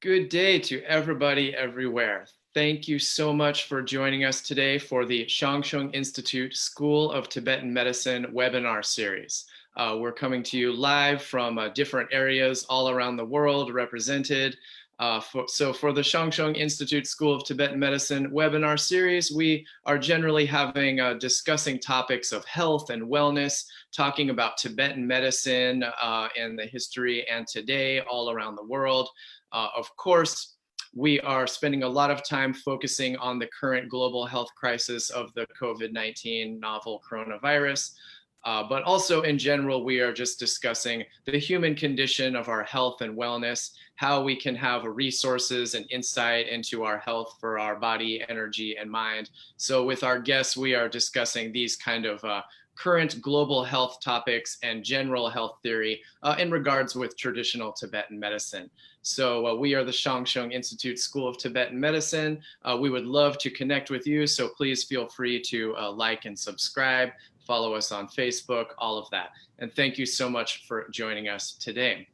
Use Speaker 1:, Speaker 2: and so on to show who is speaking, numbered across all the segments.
Speaker 1: Good day to everybody everywhere. Thank you so much for joining us today for the Xiang Institute School of Tibetan Medicine webinar series. We're coming to you live from different areas all around the world represented. So for the Xiang Institute School of Tibetan Medicine webinar series, we are generally having discussing topics of health and wellness, talking about Tibetan medicine and the history and today all around the world. Of course, we are spending a lot of time focusing on the current global health crisis of the COVID-19 novel coronavirus. But also in general, we are just discussing the human condition of our health and wellness, how we can have resources and insight into our health for our body, energy, and mind. So with our guests, we are discussing these kind of current global health topics and general health theory in regards with traditional Tibetan medicine. So we are the Xiang Institute School of Tibetan Medicine. We would love to connect with you, so please feel free to like and subscribe, follow us on Facebook, all of that. And thank you so much for joining us today.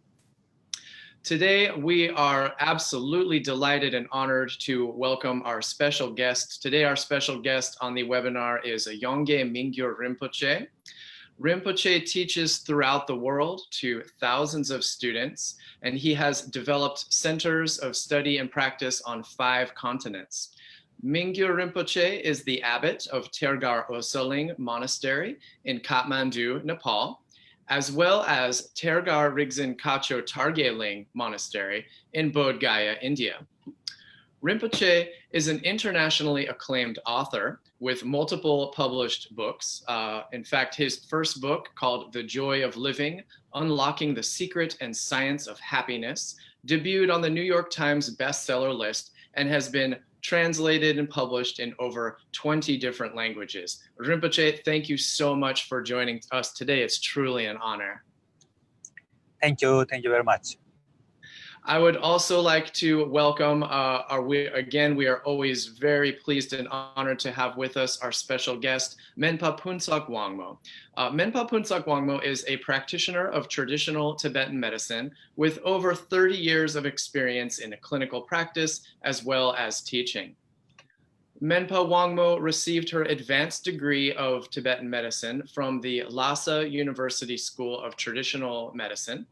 Speaker 1: Today, we are absolutely delighted and honored to welcome our special guest. Today, our special guest on the webinar is Yongey Mingyur Rinpoche. Rinpoche teaches throughout the world to thousands of students, and he has developed centers of study and practice on 5 continents. Mingyur Rinpoche is the abbot of Tergar Osaling Monastery in Kathmandu, Nepal, as well as Tergar Rigzin Kacho Targeling Monastery in Bodh Gaya, India. Rinpoche is an internationally acclaimed author with multiple published books. In fact, his first book, called The Joy of Living, Unlocking the Secret and Science of Happiness, debuted on the New York Times bestseller list and has been translated and published in over 20 different languages. Rinpoche, thank you so much for joining us today. It's truly an honor.
Speaker 2: Thank you very much.
Speaker 1: I would also like to welcome, we are always very pleased and honored to have with us our special guest, Menpa Phuntsog Wangmo. Menpa Phuntsog Wangmo is a practitioner of traditional Tibetan medicine with over 30 years of experience in a clinical practice as well as teaching. Menpa Wangmo received her advanced degree of Tibetan medicine from the Lhasa University School of Traditional Medicine.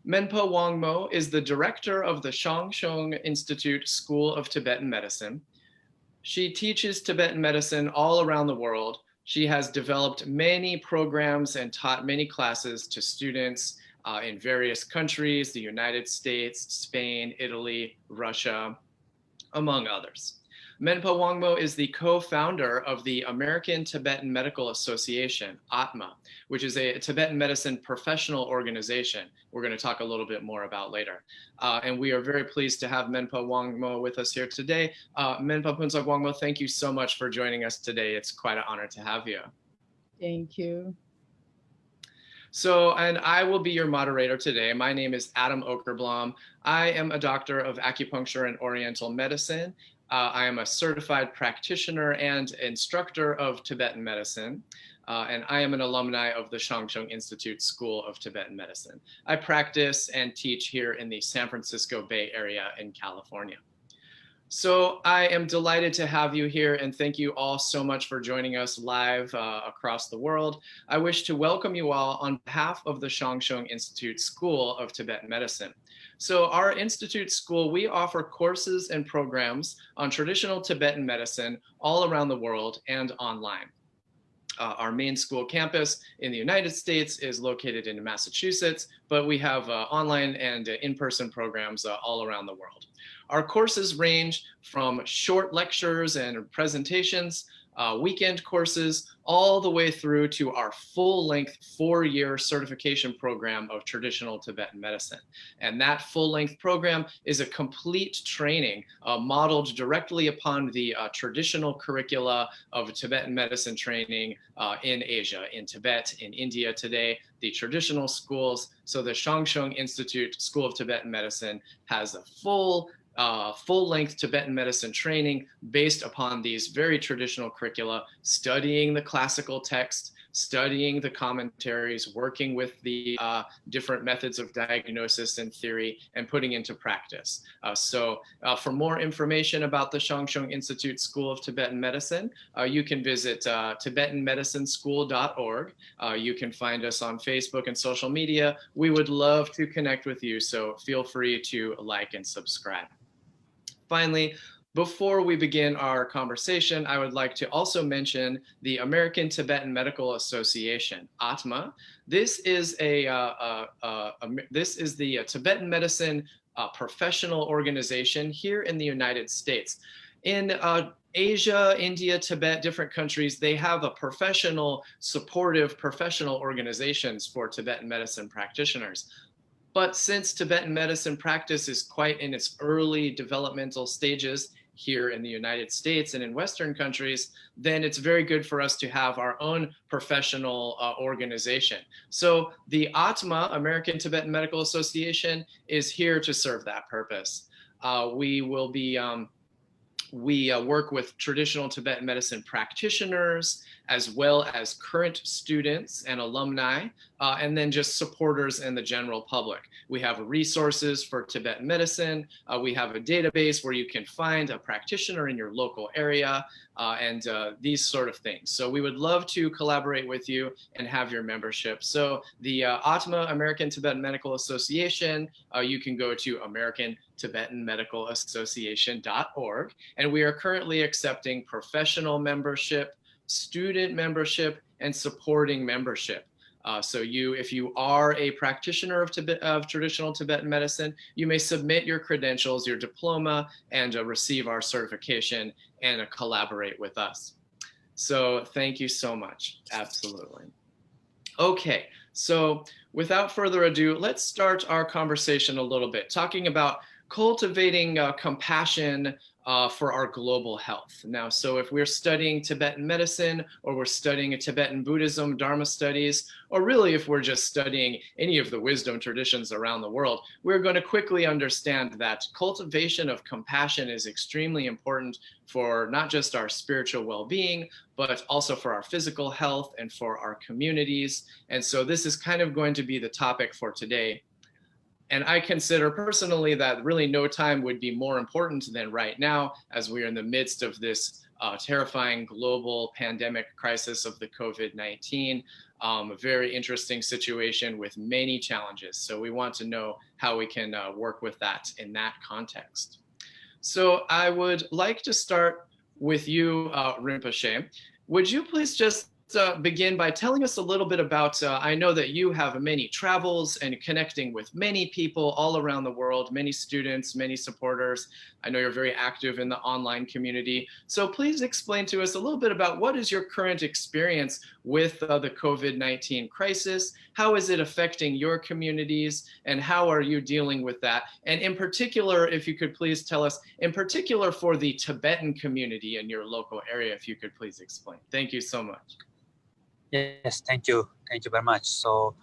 Speaker 1: Menpa Wangmo is the director of the Xiang Institute School of Tibetan Medicine. She teaches Tibetan medicine all around the world. She has developed many programs and taught many classes to students in various countries, the United States, Spain, Italy, Russia, among others. Menpa Wangmo is the co-founder of the American Tibetan Medical Association, Atma, which is a Tibetan medicine professional organization we're going to talk a little bit more about later. And we are very pleased to have Menpa Wangmo with us here today. Menpa Phuntsog Wangmo, thank you so much for joining us today. It's quite an honor to have you.
Speaker 3: Thank you.
Speaker 1: So, and I will be your moderator today. My name is Adam Okerblom. I am a doctor of acupuncture and Oriental medicine. I am a certified practitioner and instructor of Tibetan medicine, and I am an alumni of the Xiang Institute School of Tibetan Medicine. I practice and teach here in the San Francisco Bay Area in California. So I am delighted to have you here, and thank you all so much for joining us live across the world. I wish to welcome you all on behalf of the Xiang Institute School of Tibetan Medicine. So our Institute School, we offer courses and programs on traditional Tibetan medicine all around the world and online. Our main school campus in the United States is located in Massachusetts, but we have online and in-person programs all around the world. Our courses range from short lectures and presentations, weekend courses, all the way through to our full-length 4-year certification program of traditional Tibetan medicine. And that full-length program is a complete training modeled directly upon the traditional curricula of Tibetan medicine training in Asia, in Tibet, in India today, the traditional schools. So the Xiang Institute School of Tibetan Medicine has a full-length Tibetan medicine training based upon these very traditional curricula, studying the classical text, studying the commentaries, working with the different methods of diagnosis and theory, and putting into practice. So for more information about the Xiang Institute School of Tibetan Medicine, you can visit TibetanMedicineSchool.org. You can find us on Facebook and social media. We would love to connect with you, so feel free to like and subscribe. Finally, before we begin our conversation, I would like to also mention the American Tibetan Medical Association, Atma. This is the Tibetan Medicine professional organization here in the United States. In Asia, India, Tibet, different countries, they have a supportive professional organizations for Tibetan medicine practitioners. But since Tibetan medicine practice is quite in its early developmental stages here in the United States and in Western countries, then it's very good for us to have our own professional organization. So the Atma, American Tibetan Medical Association, is here to serve that purpose. We work with traditional Tibetan medicine practitioners, as well as current students and alumni, and then just supporters and the general public. We have resources for Tibetan medicine. We have a database where you can find a practitioner in your local area, and these sort of things. So we would love to collaborate with you and have your membership. So the Atma, American Tibetan Medical Association, you can go to AmericanTibetanMedicalAssociation.org. And we are currently accepting professional membership, student membership, and supporting membership. So if you are a practitioner of traditional Tibetan medicine, you may submit your credentials, your diploma, and receive our certification and collaborate with us. So thank you so much. Absolutely. Okay, so without further ado, let's start our conversation a little bit, talking about cultivating compassion for our global health. Now, so if we're studying Tibetan medicine, or we're studying a Tibetan Buddhism, Dharma studies, or really if we're just studying any of the wisdom traditions around the world, we're going to quickly understand that cultivation of compassion is extremely important for not just our spiritual well-being, but also for our physical health and for our communities. And so this is kind of going to be the topic for today. And I consider personally that really no time would be more important than right now, as we are in the midst of this terrifying global pandemic crisis of the COVID-19, a very interesting situation with many challenges. So we want to know how we can work with that in that context. So I would like to start with you, Rinpoche. Would you please just begin by telling us a little bit about, I know that you have many travels and connecting with many people all around the world, many students, many supporters. I know you're very active in the online community. So please explain to us a little bit about what is your current experience with the COVID-19 crisis? How is it affecting your communities, and how are you dealing with that? And in particular, if you could please tell us, in particular for the Tibetan community in your local area, if you could please explain. Thank you so much.
Speaker 2: Yes, thank you. Thank you very much. So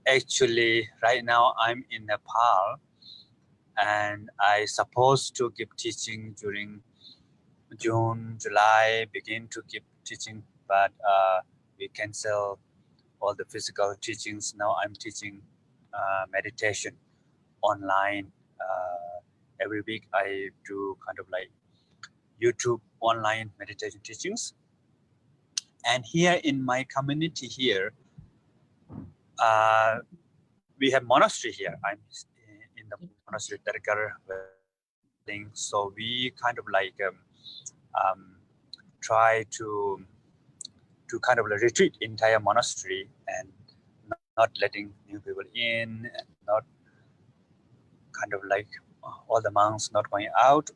Speaker 2: actually, right now I'm in Nepal, and I supposed to give teaching during June, July, begin to give teaching, but we cancel all the physical teachings. Now I'm teaching meditation online. Every week I do kind of like YouTube online meditation teachings. And here in my community here, we have monastery here. I'm in the monastery thing. So we kind of like try to kind of like retreat entire monastery and not letting new people in, and not kind of like all the monks not going out.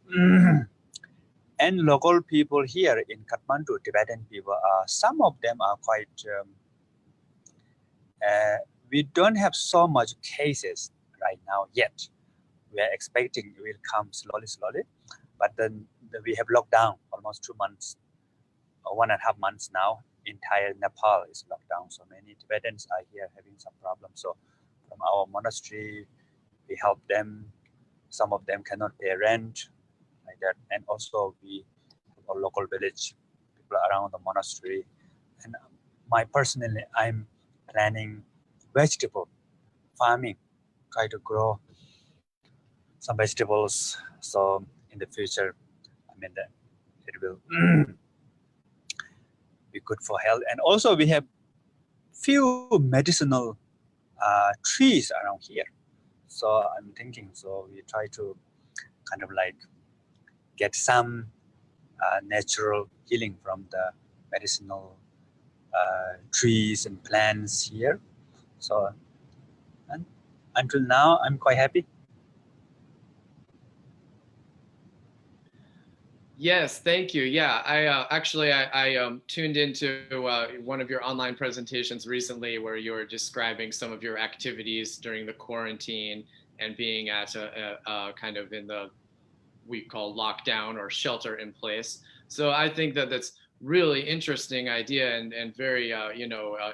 Speaker 2: And local people here in Kathmandu, Tibetan people, some of them are quite, we don't have so much cases right now yet. We are expecting it will come slowly, but then we have lockdown almost 2 months, 1.5 months now. Entire Nepal is locked down, so many Tibetans are here having some problems. So from our monastery, we help them. Some of them cannot pay rent, like that, and also we our local village people around the monastery, and personally, I'm planning vegetable farming, try to grow some vegetables. So in the future, I mean, that it will be good for health. And also we have few medicinal trees around here. So I'm thinking, so we try to kind of like get some natural healing from the medicinal trees and plants here. So and until now, I'm quite happy.
Speaker 1: Yes, thank you. Yeah, I actually I tuned into one of your online presentations recently where you were describing some of your activities during the quarantine and being at a kind of in the we call lockdown or shelter in place. So I think that that's really interesting idea and very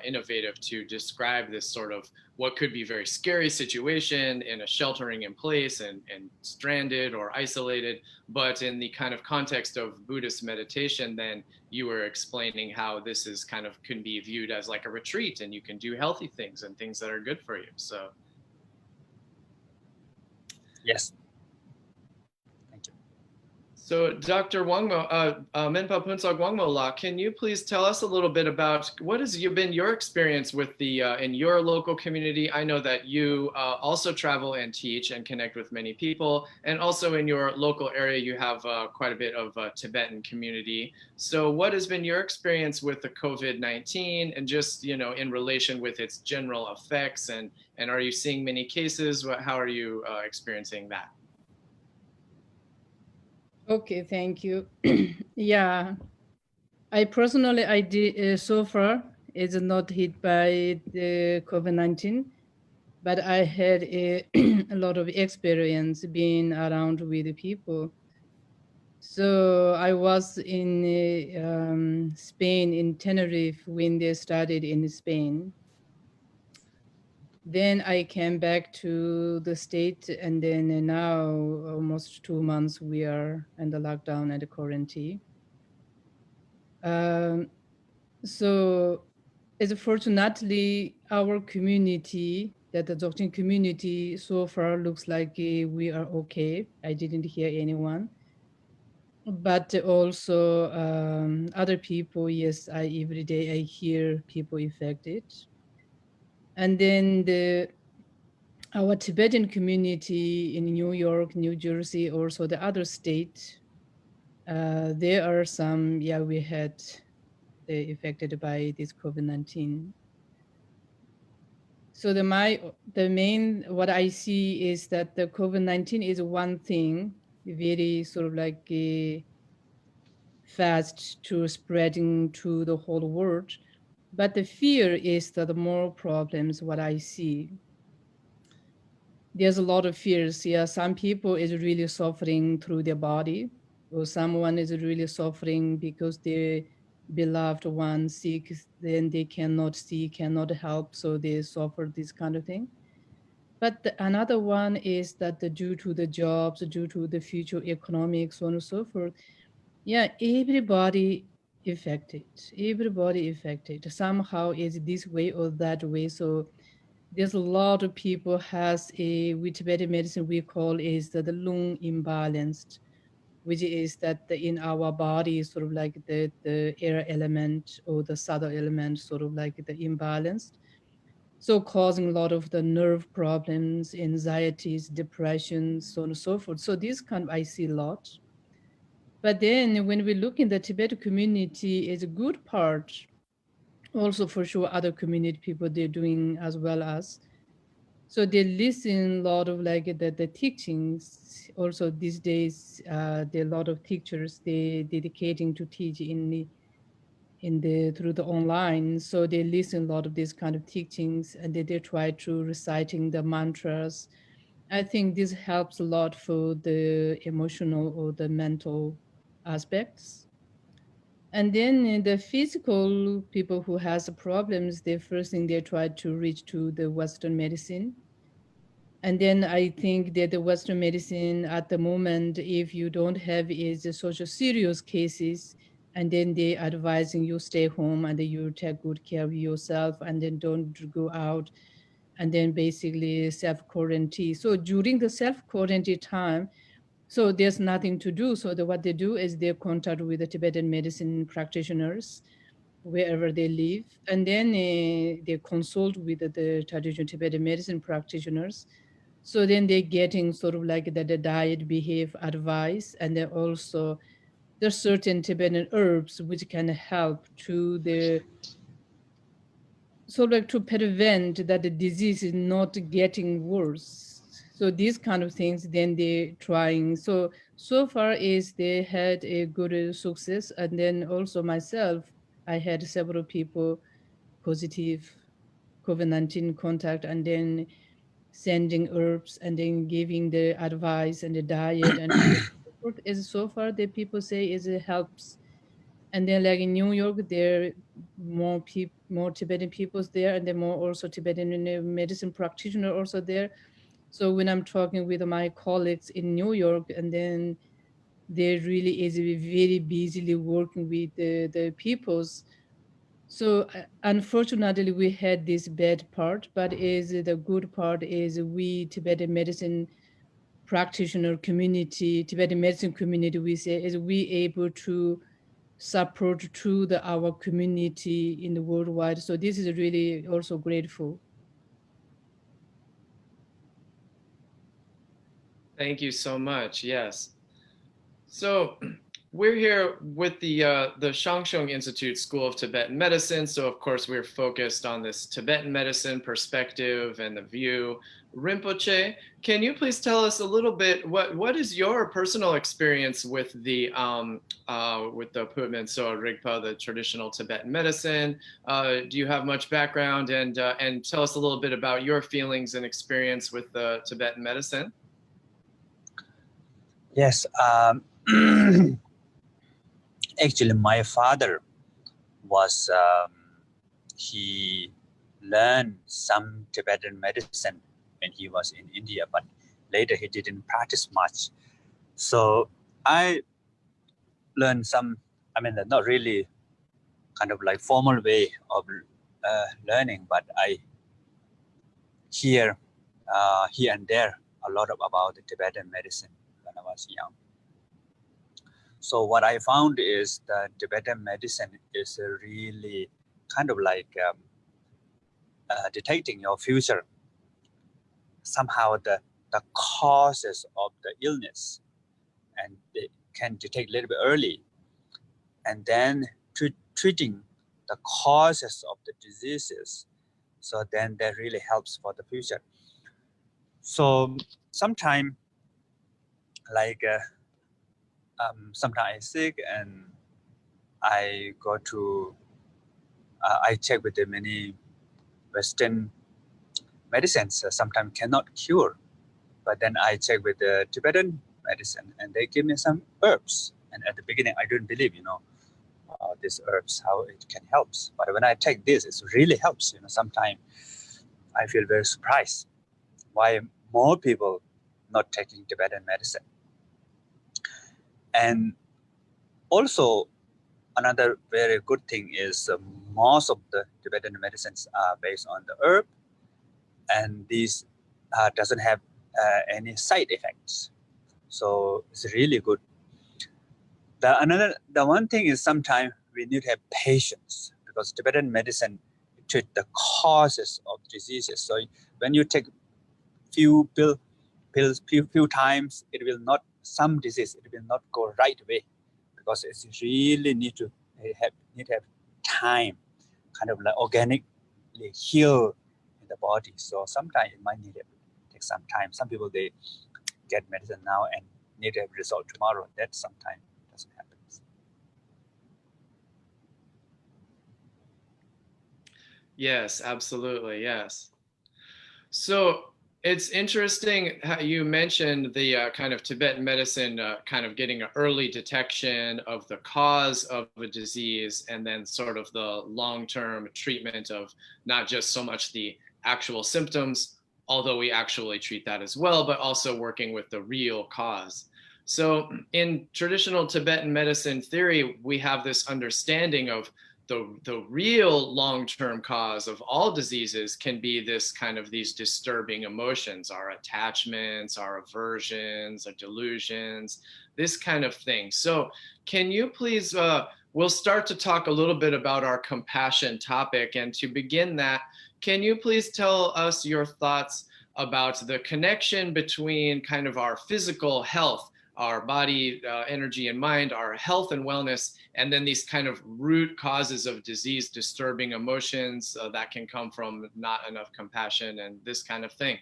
Speaker 1: innovative to describe this sort of what could be very scary situation in a sheltering in place and stranded or isolated, but in the kind of context of Buddhist meditation, then you were explaining how this is kind of can be viewed as like a retreat and you can do healthy things and things that are good for you. So
Speaker 2: Yes. Thank you.
Speaker 1: so, Dr. Wangmo, Menpa Phuntsog Wangmo La, can you please tell us a little bit about what has been your experience with the in your local community? I know that you also travel and teach and connect with many people, and also in your local area you have quite a bit of Tibetan community. So, what has been your experience with the COVID-19, and just in relation with its general effects, and are you seeing many cases? How are you experiencing that?
Speaker 3: Okay, thank you. Yeah, I personally, I did so far is not hit by the COVID-19, but I had a, a lot of experience being around with the people. So I was in Spain, in Tenerife, when they started in Spain. Then I came back to the state, and then now almost 2 months we are in the lockdown and the quarantine. Um, so, as fortunately, our community, that the Dzogchen community, so far looks like we are okay. I didn't hear anyone, but also other people. Yes, I every day I hear people affected, and then our Tibetan community in New York, New Jersey, also the other state. There are some. Yeah, we had affected by this COVID-19. So the main what I see is that the COVID-19 is one thing, very sort of like fast to spreading to the whole world, but the fear is that the more problems. What I see, there's a lot of fears. Yeah, some people is really suffering through their body, or someone is really suffering because their beloved one sick, then they cannot see, cannot help, so they suffer this kind of thing. But another one is that due to the jobs, due to the future economics, so on and so forth, yeah, everybody affected. Somehow is this way or that way. So there's a lot of people has a, with Tibetan medicine we call is the lung imbalanced, which is that in our body sort of like the air element or the subtle element sort of like the imbalanced, so causing a lot of the nerve problems, anxieties, depressions, so on and so forth. So this kind of I see a lot. But then when we look in the Tibetan community, is a good part. Also, for sure, other community people they're doing as well as. So they listen a lot of like the teachings. Also these days, there are a lot of teachers they dedicating to teach in the through the online, so they listen a lot of these kind of teachings and they try to reciting the mantras. I think this helps a lot for the emotional or the mental aspects. And then the physical people who has problems, the first thing they try to reach to the Western medicine. And then I think that the Western medicine at the moment, if you don't have is the social serious cases, and then they advising you stay home and then you take good care of yourself and then don't go out, and then basically self-quarantine. So during the self-quarantine time, so there's nothing to do. So what they do is they contact with the Tibetan medicine practitioners wherever they live, and then they consult with the traditional Tibetan medicine practitioners. So then they're getting sort of like the diet behave advice, and then also there's certain Tibetan herbs which can help to the sort of like to prevent that the disease is not getting worse. So these kind of things, then they're trying. So far is they had a good success, and then also myself, I had several people positive COVID-19 contact, and then sending herbs and then giving the advice and the diet and is so far the people say is it helps. And then like in New York, there are more Tibetan peoples there, and then more also Tibetan medicine practitioner also there. So when I'm talking with my colleagues in New York, and then they really is very busily working with the peoples. So unfortunately, we had this bad part, but is the good part is we Tibetan medicine practitioner community, Tibetan medicine community, we say is we able to support to our community in the worldwide. So this is really also grateful.
Speaker 1: Thank you so much. Yes. So we're here with the Xiang Institute School of Tibetan Medicine. So of course we're focused on this Tibetan medicine perspective and the view. Rinpoche, can you please tell us a little bit what is your personal experience with the Putman So Rigpa, the traditional Tibetan medicine? Do you have much background, and tell us a little bit about your feelings and experience with the Tibetan medicine?
Speaker 2: Yes, actually, my father was he learned some Tibetan medicine when he was in India, but later he didn't practice much. So I learned some. I mean, not really kind of like formal way of learning, but I hear here and there a lot about the Tibetan medicine when I was young. So what I found is that Tibetan medicine is really kind of like detecting your future. Somehow the causes of the illness, and they can detect a little bit early, and then treating the causes of the diseases. So then that really helps for the future. So sometimes like sometimes I'm sick and I go to I check with the many Western medicines. Sometimes cannot cure, but then I check with the Tibetan medicine and they give me some herbs. And at the beginning, I didn't believe, these herbs, how it can help. But when I take this, it really helps. Sometimes I feel very surprised why more people not taking Tibetan medicine. And also, another very good thing is most of the Tibetan medicines are based on the herb, and these doesn't have any side effects. So it's really good. The one thing is sometimes we need to have patience because Tibetan medicine treat the causes of diseases. So when you take few pills few times, it will not, some disease it will not go right away because it's really need to have time, kind of like organically heal in the body. So sometimes it might need to take some time. Some people they get medicine now and need to have result tomorrow. That sometimes doesn't happen.
Speaker 1: Yes, absolutely. Yes. So it's interesting how you mentioned the kind of Tibetan medicine, kind of getting an early detection of the cause of a disease, and then sort of the long-term treatment of not just so much the actual symptoms, although we actually treat that as well, but also working with the real cause. So in traditional Tibetan medicine theory, we have this understanding of the real long-term cause of all diseases can be this kind of these disturbing emotions, our attachments, our aversions, our delusions, this kind of thing. So can you please, we'll start to talk a little bit about our compassion topic. And to begin that, can you please tell us your thoughts about the connection between kind of our physical health, our body, energy and mind, our health and wellness, and then these kind of root causes of disease, disturbing emotions that can come from not enough compassion and this kind of thing?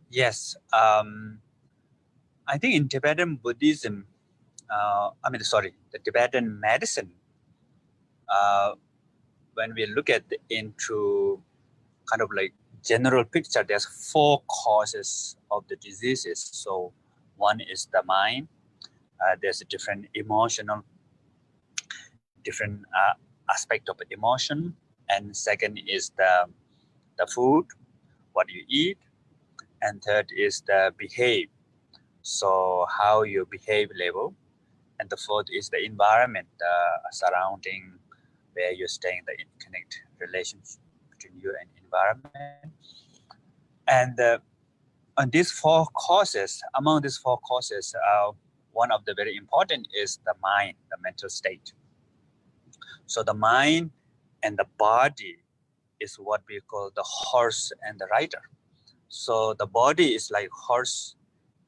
Speaker 2: Yes, I think in Tibetan Buddhism, the Tibetan medicine, when we look at into kind of like general picture, there's 4 causes of the diseases. So one is the mind. There's a different aspect of emotion, and second is the food, what you eat, and third is the behave, so how you behave level, and the fourth is the environment, surrounding where you're staying, the interconnect relationship between you and environment. And on these 4 causes, among these 4 causes, one of the very important is the mind, the mental state. So the mind and the body is what we call the horse and the rider. So the body is like horse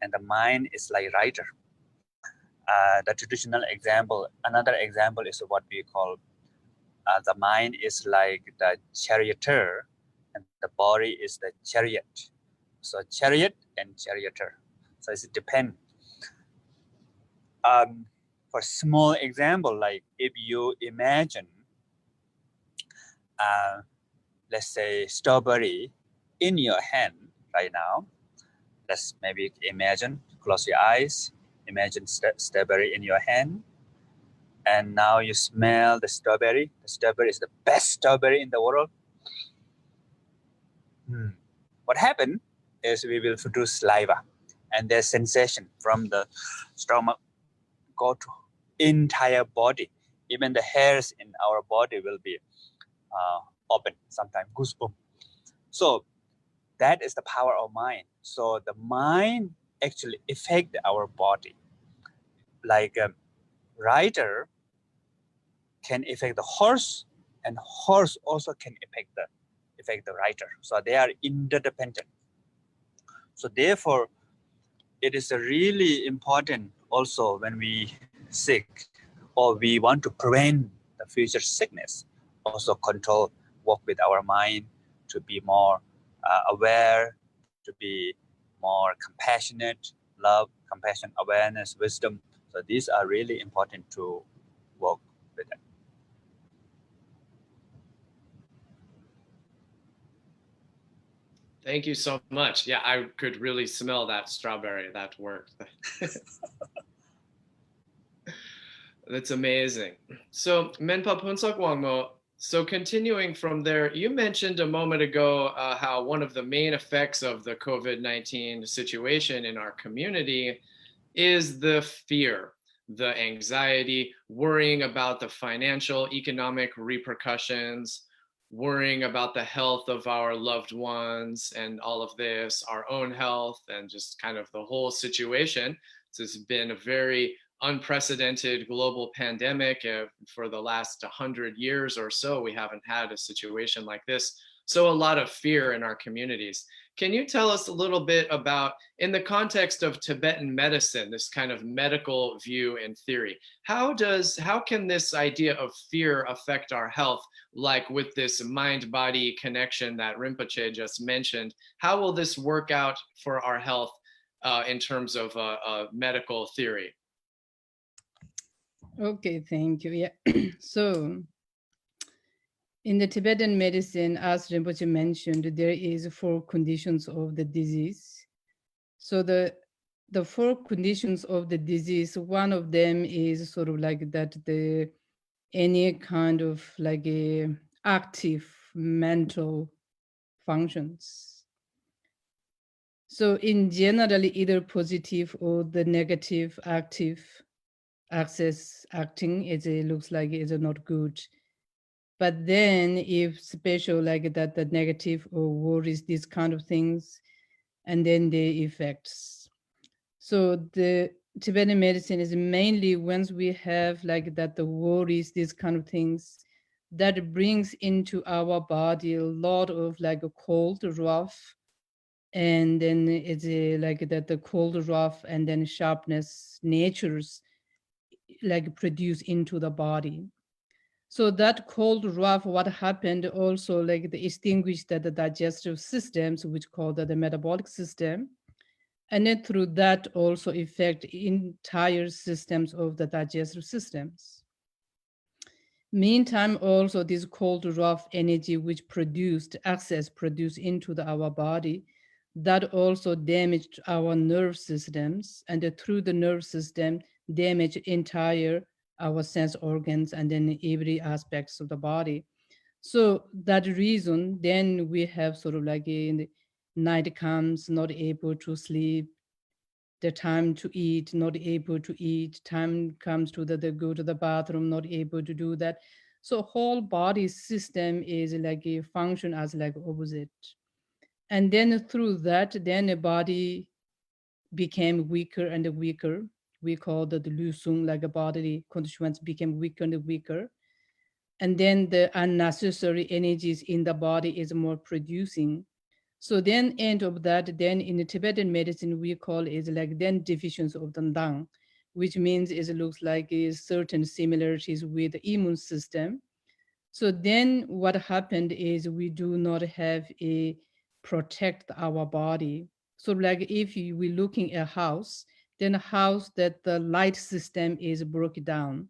Speaker 2: and the mind is like rider. The traditional example, another example is what we call the mind is like the charioteer and the body is the chariot. So chariot and charioteer. So it depends. For small example, like if you imagine, let's say strawberry in your hand right now. Let's maybe imagine, close your eyes, imagine strawberry in your hand. And now you smell the strawberry. The strawberry is the best strawberry in the world. What happened is we will produce saliva, and there's sensation from the stomach go to entire body. Even the hairs in our body will be open, sometimes goosebumps. So that is the power of mind. So the mind actually affect our body. Like a rider can affect the horse, and horse also can affect the rider. So they are interdependent. So therefore, it is really important also when we sick or we want to prevent the future sickness, also control, work with our mind to be more aware, to be more compassionate, love, compassion, awareness, wisdom. So these are really important to work with it.
Speaker 1: Thank you so much. Yeah, I could really smell that strawberry. That worked. That's amazing. So Menpa Phuntsog Wangmo, so continuing from there, you mentioned a moment ago how one of the main effects of the COVID-19 situation in our community is the fear, the anxiety, worrying about the financial, economic repercussions, worrying about the health of our loved ones and all of this, our own health, and just kind of the whole situation. So it's been a very unprecedented global pandemic. For the last 100 years or so, we haven't had a situation like this. So a lot of fear in our communities. Can you tell us a little bit about, in the context of Tibetan medicine, this kind of medical view and theory, how can this idea of fear affect our health, like with this mind-body connection that Rinpoche just mentioned? How will this work out for our health in terms of medical theory?
Speaker 3: Okay, thank you. Yeah. So in the Tibetan medicine, as Rinpoche mentioned, there is 4 conditions of the disease. So the 4 conditions of the disease, one of them is sort of like that any kind of like a active mental functions. So in generally, either positive or the negative active access acting, it looks like it's not good. But then if special like that, the negative or worries, these kind of things, and then the effects. So the Tibetan medicine is mainly once we have like that, the worries, these kind of things, that brings into our body a lot of like a cold, rough, and then it's like that, the cold, rough, and then sharpness natures like produce into the body. So that cold rough, what happened also like the extinguished the digestive systems, which called the metabolic system, and then through that also affect entire systems of the digestive systems. Meantime, also this cold rough energy which produced excess produced into our body, that also damaged our nerve systems, and through the nerve system damage entire our sense organs and then every aspects of the body. So that reason, then we have sort of like in the night comes, not able to sleep, the time to eat, not able to eat, time comes to the go to the bathroom, not able to do that. So whole body system is like a function as like opposite. And then through that, then the body became weaker and weaker. We call that the lusung, like a bodily constituents became weaker and weaker. And then the unnecessary energies in the body is more producing. So then end of that, then in the Tibetan medicine, we call it like then deficiency of the Ndang, which means it looks like is certain similarities with the immune system. So then what happened is we do not have a protect our body. So like if we looking at a house, then a house that the light system is broken down.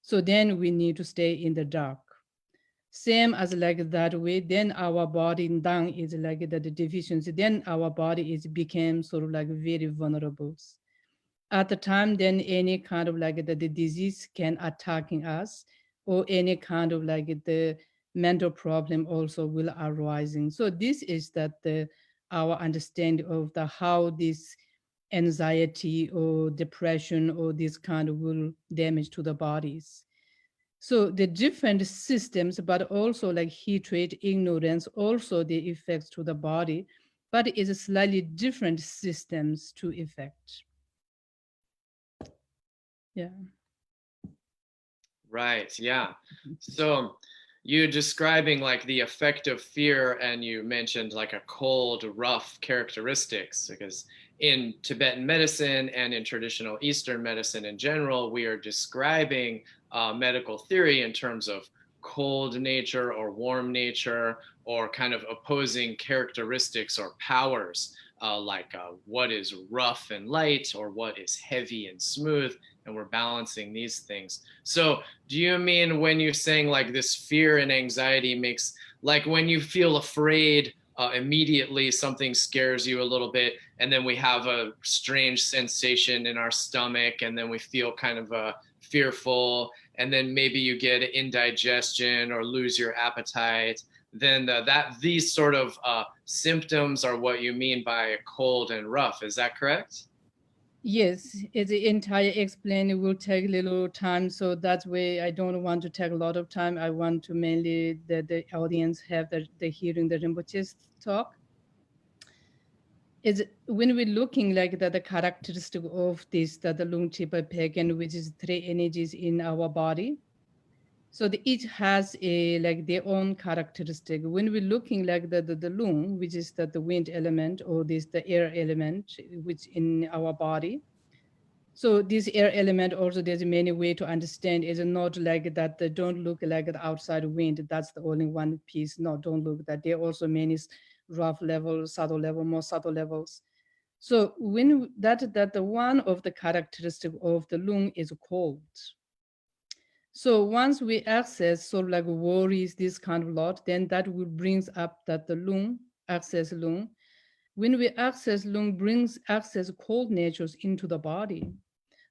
Speaker 3: So then we need to stay in the dark. Same as like that way, then our body down is like the deficiency, then our body is became sort of like very vulnerable. At the time, then any kind of like the disease can attacking us, or any kind of like the mental problem also will arising. So this is that the our understanding of the how this anxiety or depression or this kind of will damage to the bodies. So the different systems, but also like heat rate, ignorance, also the effects to the body, but it is slightly different systems to affect. Yeah.
Speaker 1: Right. Yeah. So you're describing like the effect of fear, and you mentioned like a cold, rough characteristics, because in Tibetan medicine and in traditional Eastern medicine in general, we are describing medical theory in terms of cold nature or warm nature, or kind of opposing characteristics or powers, like what is rough and light or what is heavy and smooth, and we're balancing these things. So do you mean when you're saying like this fear and anxiety makes, like when you feel afraid, immediately something scares you a little bit, and then we have a strange sensation in our stomach, and then we feel kind of fearful, and then maybe you get indigestion or lose your appetite, then that these sort of symptoms are what you mean by cold and rough. Is that correct?
Speaker 3: Yes, it's the entire explain. It will take a little time, so that's why I don't want to take a lot of time. I want to mainly that the audience have the hearing the Rinpoche's talk. Is when we're looking like that the characteristic of this that the lung chipa pagan, which is three energies in our body. So each has a like their own characteristic. When we're looking like the lung, which is the wind element, or this the air element, which in our body. So this air element also, there's many way to understand. Is not like that. They don't look like the outside wind. That's the only one piece. No, don't look that. There are also many rough level, subtle level, more subtle levels. So when that the one of the characteristic of the lung is cold. So once we access sort of like worries, this kind of lot, then that will brings up that the lung, access lung. When we access lung, brings access cold natures into the body.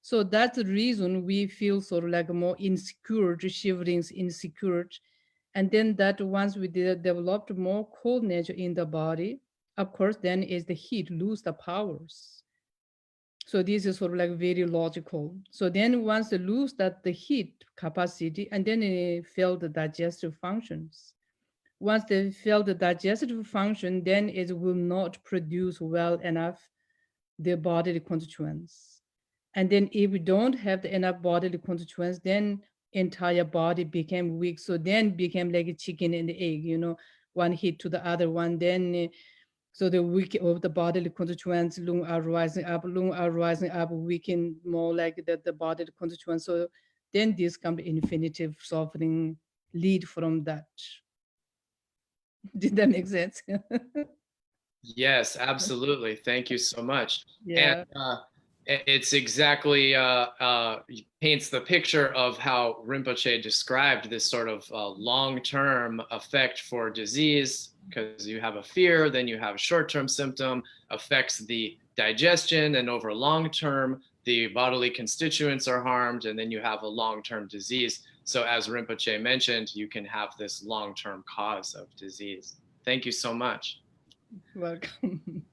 Speaker 3: So that's the reason we feel sort of like more insecure, shiverings, insecure. And then that once we developed more cold nature in the body, of course, then is the heat lose the powers. So this is sort of like very logical. So then once they lose that the heat capacity, and then it fail the digestive functions. Once they fail the digestive function, then it will not produce well enough the bodily constituents. And then if we don't have the enough bodily constituents, then entire body became weak. So then became like a chicken and egg, one hit to the other one. Then so the weak of the bodily constituents, lung are rising up, weaken more like the bodily constituents. So then this comes infinitive suffering lead from that. Did that make sense?
Speaker 1: Yes, absolutely. Thank you so much.
Speaker 3: Yeah.
Speaker 1: And it's exactly paints the picture of how Rinpoche described this sort of long-term effect for disease, because you have a fear, then you have a short-term symptom, affects the digestion, and over long term, the bodily constituents are harmed, and then you have a long-term disease. So as Rinpoche mentioned, you can have this long-term cause of disease. Thank you so much.
Speaker 3: Welcome.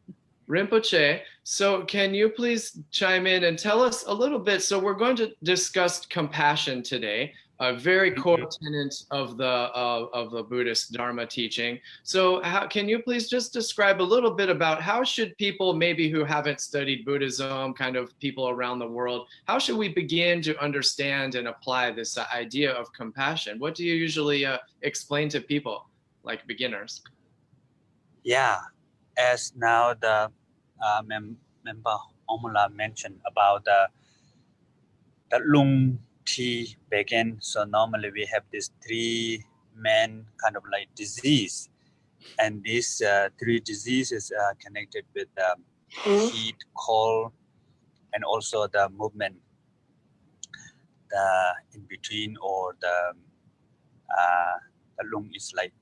Speaker 1: Rinpoche, so can you please chime in and tell us a little bit? So we're going to discuss compassion today, a very core tenet of the Buddhist Dharma teaching. So can you please just describe a little bit about how should people maybe who haven't studied Buddhism, kind of people around the world, how should we begin to understand and apply this idea of compassion? What do you usually explain to people like beginners?
Speaker 2: Yeah, as now the member Omula mentioned about the lung tea begin. So normally we have these three main kind of like disease, and these three diseases are connected with heat, cold, and also the movement, the in between, or the lung is like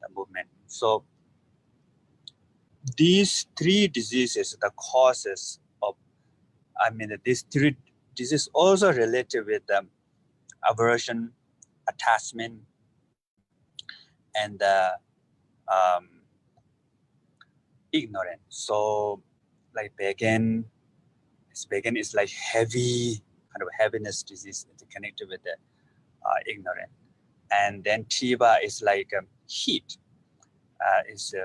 Speaker 2: the movement. So these three diseases, the causes of, these three diseases also related with aversion, attachment, and ignorance. So like begin is like heavy, kind of heaviness disease. It's connected with the ignorance. And then Tiva is like heat, is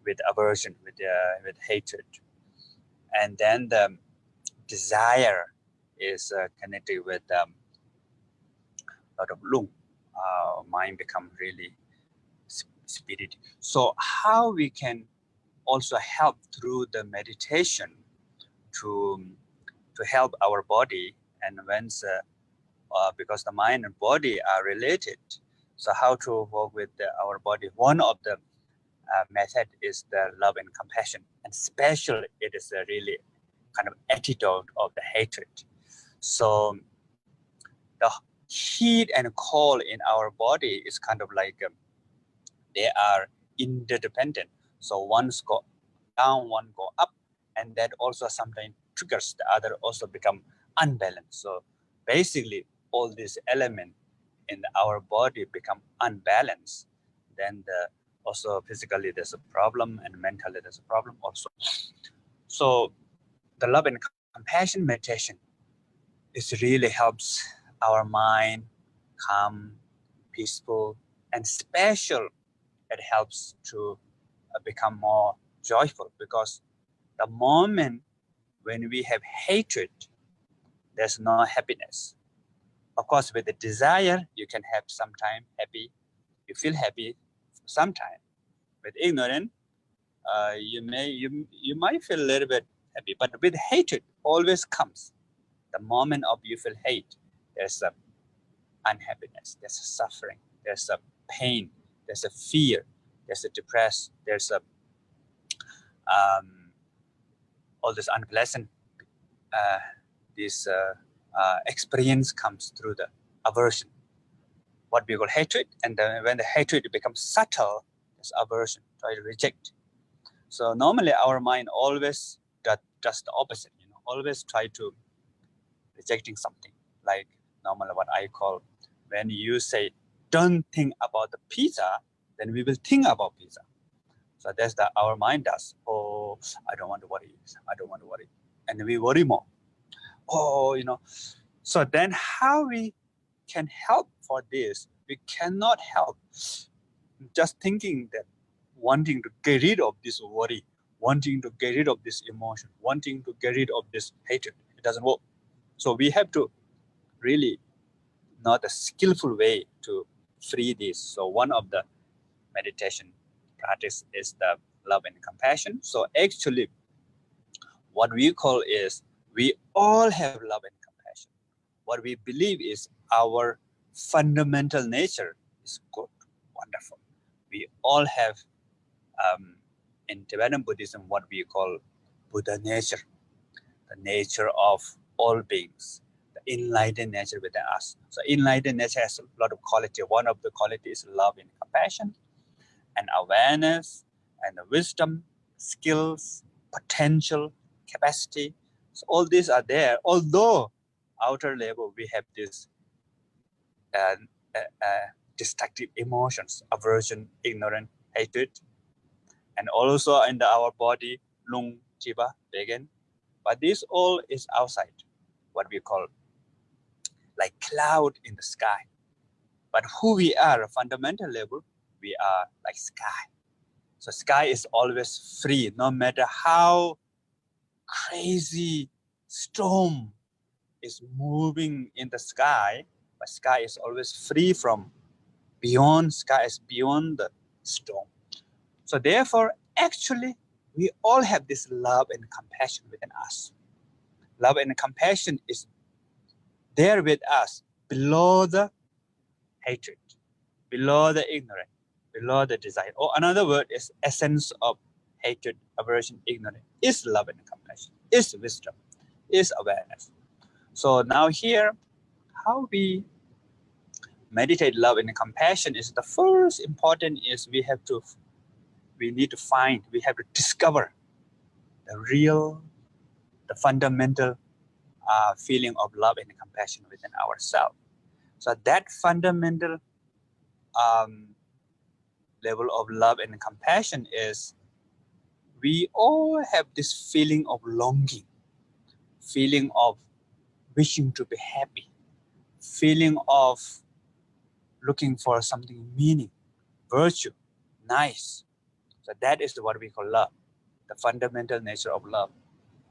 Speaker 2: with aversion, with hatred. And then the desire is connected with a lot of lung. Mind become really spirited. So how we can also help through the meditation to help our body, and once because the mind and body are related, so how to work with our body. One of the method is the love and compassion, and especially it is a really kind of antidote of the hatred. So the heat and cold in our body is kind of like they are interdependent. So one's go down, one go up, and that also sometimes triggers the other, also become unbalanced. So basically all these elements in our body become unbalanced. Then also physically there's a problem, and mentally there's a problem also. So the love and compassion meditation is really helps our mind calm, peaceful, and special. It helps to become more joyful, because the moment when we have hatred, there's no happiness. Of course, with the desire, you can have sometime happy, you feel happy sometime. With ignorance, you might feel a little bit happy, but with hatred always comes. The moment of you feel hate, there's a unhappiness, there's a suffering, there's a pain, there's a fear, there's a depression, there's a all this unpleasant this experience comes through the aversion, what we call hatred. And then when the hatred becomes subtle, there's aversion, try to reject. So normally our mind always does the opposite, always try to rejecting something. Like normally what I call, when you say don't think about the pizza, then we will think about pizza. So that's our mind does. Oh, I don't want to worry. I don't want to worry. And we worry more. Oh, you know. So then how we can help for this? We cannot help just thinking that wanting to get rid of this worry, wanting to get rid of this emotion, wanting to get rid of this hatred. It doesn't work. So we have to really not a skillful way to free this. So one of the meditation practice is the love and compassion. So actually what we call is we all have love and compassion. What we believe is our fundamental nature is good, wonderful. We all have in Tibetan Buddhism what we call Buddha nature, the nature of all beings, the enlightened nature within us. So enlightened nature has a lot of quality. One of the qualities is love and compassion, and awareness, and wisdom, skills, potential, capacity. So all these are there. Although outer level we have this destructive emotions, aversion, ignorance, hatred, and also in our body, lung, jiva, begin. But this all is outside, what we call like cloud in the sky. But who we are, a fundamental level, we are like sky. So sky is always free, no matter how crazy storm is moving in the sky, but sky is always free from beyond, sky is beyond the storm. So therefore, actually, we all have this love and compassion within us. Love and compassion is there with us below the hatred, below the ignorance, below the desire. Or another word is essence of hatred, aversion, ignorance is love and compassion, is wisdom, is awareness. So now here, how we meditate love and compassion is the first important is we have to discover the real, the fundamental feeling of love and compassion within ourselves. So that fundamental level of love and compassion is we all have this feeling of longing, feeling of wishing to be happy, feeling of looking for something meaning, virtue, nice. So that is what we call love, the fundamental nature of love.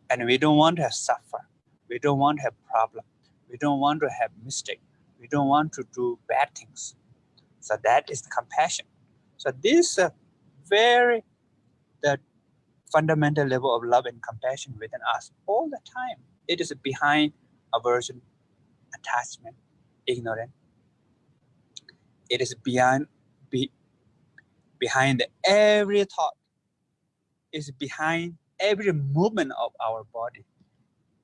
Speaker 2: And we don't want to have suffer. We don't want to have problem. We don't want to have mistake. We don't want to do bad things. So that is the compassion. So this very the fundamental level of love and compassion within us all the time. It is behind aversion, attachment, ignorance. It is behind every thought. It's behind every movement of our body.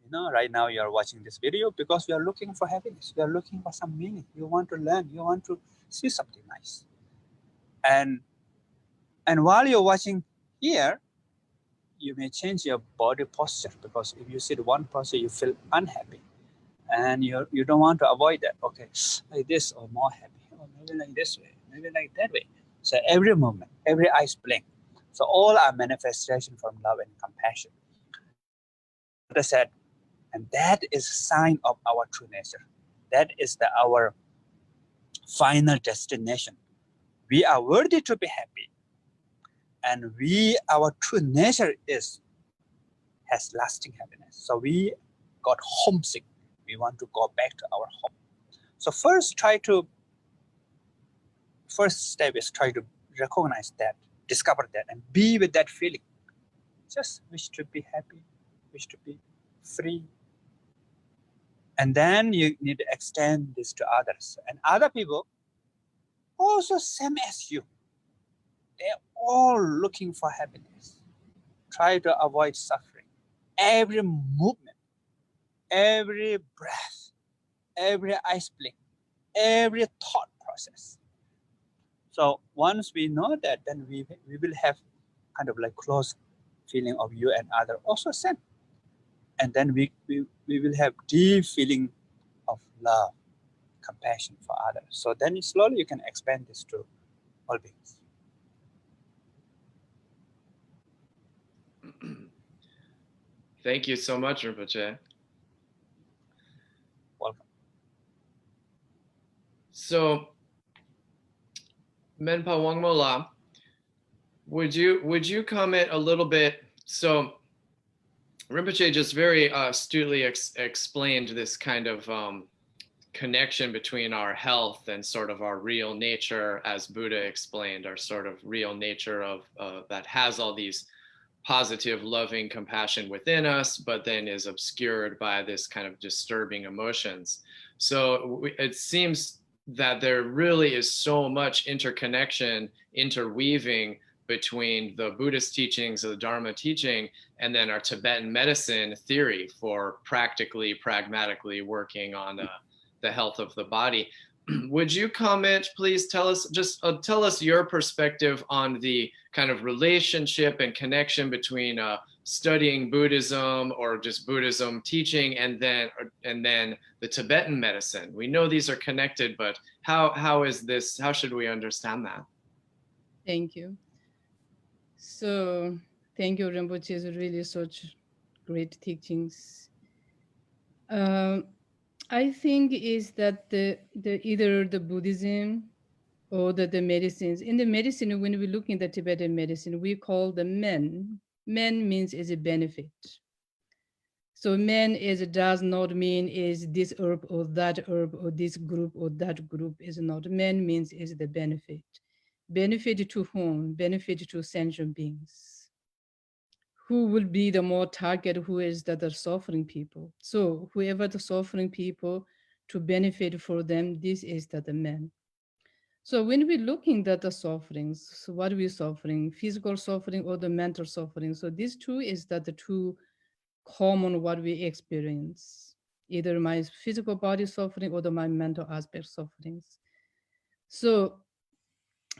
Speaker 2: You know, right now you are watching this video because you are looking for happiness. You are looking for some meaning. You want to learn. You want to see something nice. And while you're watching here, you may change your body posture because if you sit one posture, you feel unhappy. And you don't want to avoid that. Okay, like this or more happy, or maybe like this way, maybe like that way. So every moment, every eyes blink. So all are manifestation from love and compassion. As I said, and that is a sign of our true nature. That is our final destination. We are worthy to be happy. And our true nature has lasting happiness. So we got homesick. We want to go back to our home. So first step is try to recognize that, discover that, and be with that feeling. Just wish to be happy, wish to be free. And then you need to extend this to others. And other people also same as you. They're all looking for happiness. Try to avoid suffering. Every movement, every breath, every eyes blink, every thought process. So once we know that, then we will have kind of like close feeling of you and other also same. And then we will have deep feeling of love, compassion for others. So then slowly you can expand this to all beings.
Speaker 1: Thank you so much, Rinpoche.
Speaker 2: Welcome.
Speaker 1: So, Menpa Wangmo La, would you comment a little bit? So, Rinpoche just very astutely explained this kind of connection between our health and sort of our real nature, as Buddha explained, our sort of real nature of that has all these positive, loving compassion within us, but then is obscured by this kind of disturbing emotions. So it seems that there really is so much interconnection, interweaving between the Buddhist teachings, the Dharma teaching, and then our Tibetan medicine theory for pragmatically working on the health of the body. Would you comment, please tell us your perspective on the kind of relationship and connection between studying Buddhism or just Buddhism teaching and then the Tibetan medicine? We know these are connected, but how should we understand that?
Speaker 3: Thank you. So thank you, Rinpoche. It's really such great teachings. I think is that the either the Buddhism or the medicines. In the medicine, when we look in the Tibetan medicine, we call the men. Men means is a benefit. So men does not mean is this herb or that herb or this group or that group is not. Men means is the benefit. Benefit to whom? Benefit to sentient beings. Who will be the more target? Who is the suffering people? So whoever the suffering people to benefit for them, this is the men. So when we're looking at the sufferings, so what are we suffering? Physical suffering or the mental suffering? So these two is that the two common what we experience, either my physical body suffering or my mental aspect sufferings. So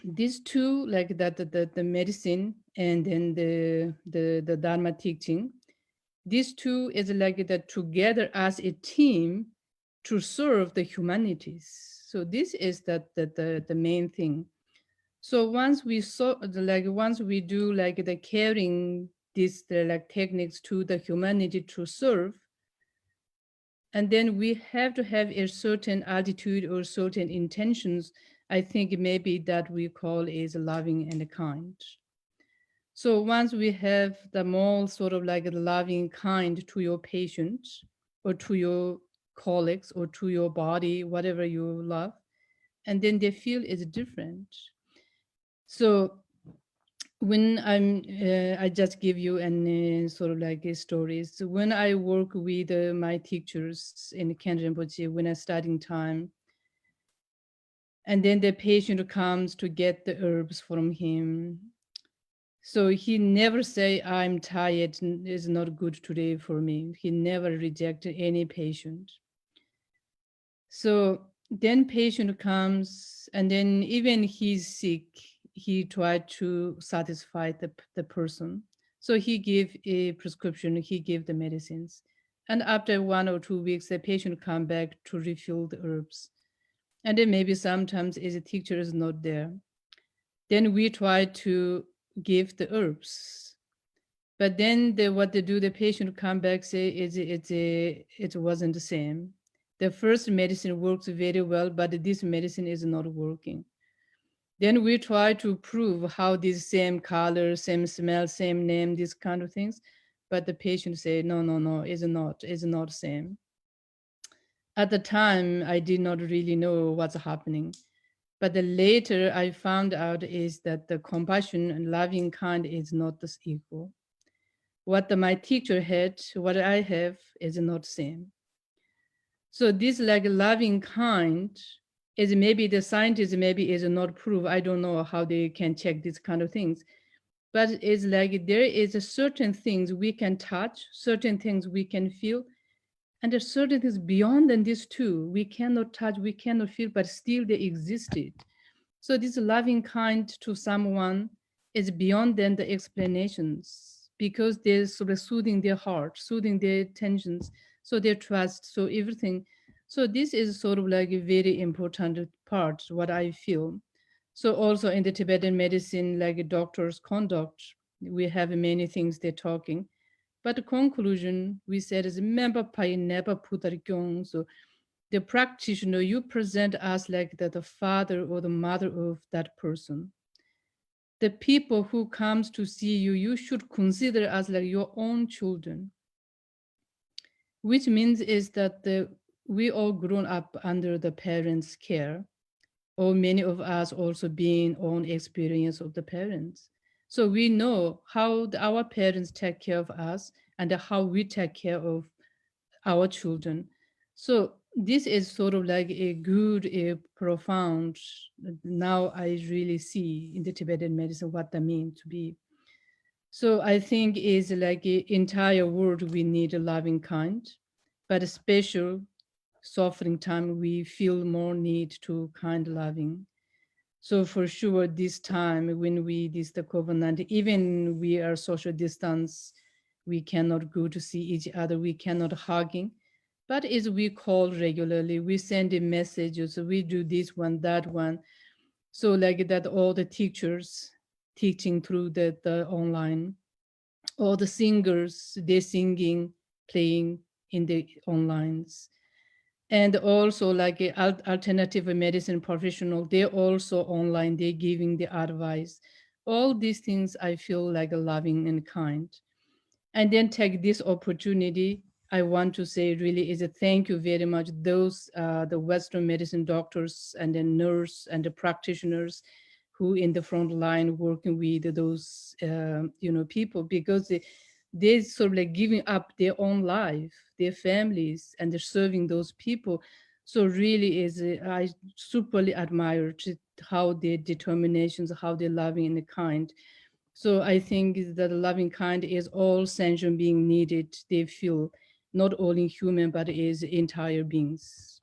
Speaker 3: these two, like that, the medicine and then the Dharma teaching, these two is like that together as a team to serve the humanities. So this is the main thing. So once we do like the caring the like techniques to the humanity to serve, and then we have to have a certain attitude or certain intentions. I think maybe that we call is loving and kind. So once we have the more sort of like loving kind to your patient or to your colleagues or to your body, whatever you love, and then they feel is different. So when I just give you an sort of like a stories. So when I work with my teachers in Khenpo Rinpoche, when I starting time, and then the patient comes to get the herbs from him. So he never say, I'm tired, it's not good today for me. He never rejected any patient. So then patient comes, and then even he's sick, he tried to satisfy the person. So he gave a prescription, he gave the medicines. And after 1 or 2 weeks, the patient come back to refill the herbs. And then maybe sometimes if the teacher is not there, then we try to give the herbs. But then what they do, the patient come back, say it wasn't the same. The first medicine works very well, but this medicine is not working. Then we try to prove how this same color, same smell, same name, these kind of things. But the patient say, no, it's not same. At the time, I did not really know what's happening. But the later I found out is that the compassion and loving kind is not the equal. What my teacher had, what I have is not same. So this like loving kind is maybe the scientists maybe is not proof. I don't know how they can check these kind of things. But it's like there is a certain things we can touch, certain things we can feel, and there's certain things beyond than these two. We cannot touch, we cannot feel, but still they existed. So this loving kind to someone is beyond than the explanations, because they're sort of soothing their heart, soothing their tensions, so their trust, so everything. So this is sort of like a very important part, what I feel. So also in the Tibetan medicine, like a doctor's conduct, we have many things they're talking. But the conclusion, we said, is Menpa Pai never put that gyong. So the practitioner, you present us like that the father or the mother of that person. The people who comes to see you, you should consider as like your own children, which means is that we all grown up under the parents' care, or many of us also being own experience of the parents. So we know how our parents take care of us and how we take care of our children. So this is sort of like a good, a profound, now I really see in the Tibetan medicine what that means to be. So I think is like the entire world we need a loving kind, but a special suffering time we feel more need to kind loving. So for sure, this time when this the COVID-19, even we are social distance, we cannot go to see each other, we cannot hugging, but as we call regularly, we send a messages, we do this one, that one. So like that, all the teachers teaching through the online, all the singers, they're singing, playing in the onlines. And also like alternative medicine professional, they're also online, they're giving the advice. All these things I feel like loving and kind. And then take this opportunity, I want to say really is a thank you very much. Those the Western medicine doctors and the nurse and the practitioners who in the front line working with those people, because they sort of like giving up their own life, their families, and they're serving those people. So really is I superly admire how their determinations, how they're loving and kind. So I think that loving kind is all sentient being needed. They feel not only human, but is entire beings.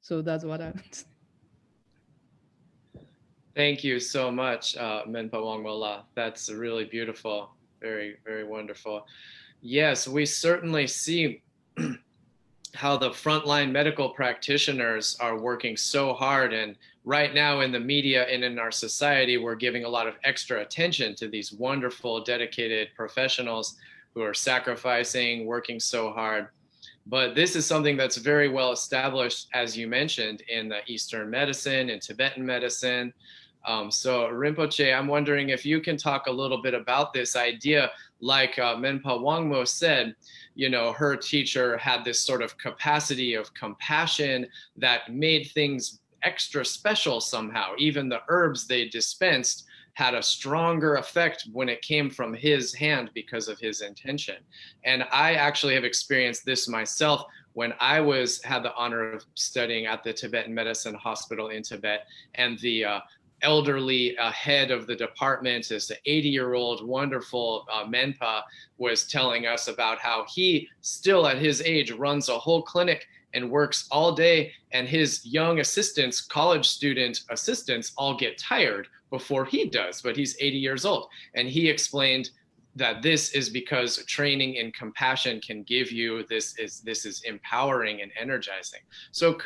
Speaker 3: So that's what I would say.
Speaker 1: Thank you so much, Menpa Wangmo. That's really beautiful. Very, very wonderful. Yes, we certainly see how the frontline medical practitioners are working so hard. And right now in the media and in our society, we're giving a lot of extra attention to these wonderful, dedicated professionals who are sacrificing, working so hard. But this is something that's very well established, as you mentioned, in the Eastern medicine and Tibetan medicine. So Rinpoche, I'm wondering if you can talk a little bit about this idea, like Menpa Wangmo said, her teacher had this sort of capacity of compassion that made things extra special somehow. Even the herbs they dispensed had a stronger effect when it came from his hand because of his intention. And I actually have experienced this myself when I had the honor of studying at the Tibetan Medicine Hospital in Tibet, and the elderly head of the department, this 80-year-old wonderful Menpa, was telling us about how he still at his age runs a whole clinic and works all day, and his young assistants, college student assistants, all get tired before he does, but he's 80 years old. And he explained that this is because training in compassion can give you this is empowering and energizing. So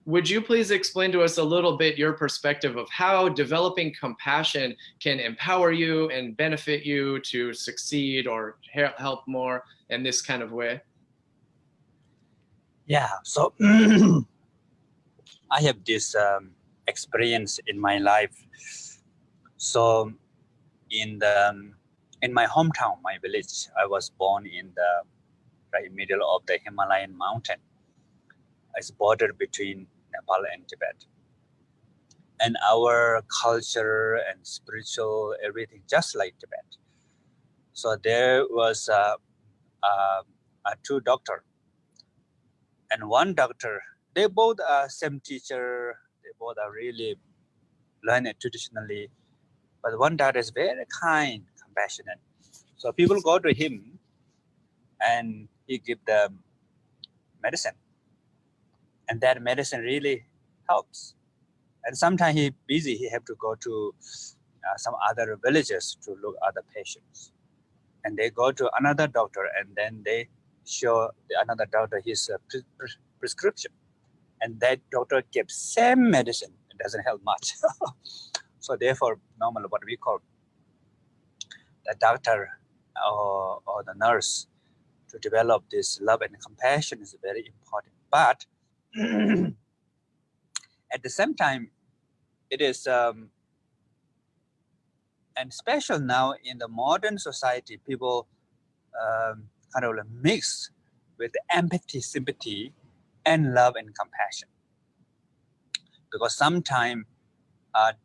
Speaker 1: would you please explain to us a little bit your perspective of how developing compassion can empower you and benefit you to succeed or help more in this kind of way?
Speaker 2: Yeah, so I have this experience in my life. So in my hometown, my village, I was born in the right middle of the Himalayan mountain. It's border between Nepal and Tibet. And our culture and spiritual everything just like Tibet. So there was two doctors. And one doctor, they both are same teacher. They both are really learned traditionally. But one doctor is very kind, compassionate. So people go to him and he give them medicine. And that medicine really helps. And sometimes he busy, he have to go to some other villages to look at the patients. And they go to another doctor and then they show another doctor his prescription. And that doctor gives same medicine. It doesn't help much. So therefore, normally what we call the doctor or the nurse to develop this love and compassion is very important. But at the same time, it is and special now in the modern society, people kind of mix with empathy, sympathy, and love and compassion. Because sometimes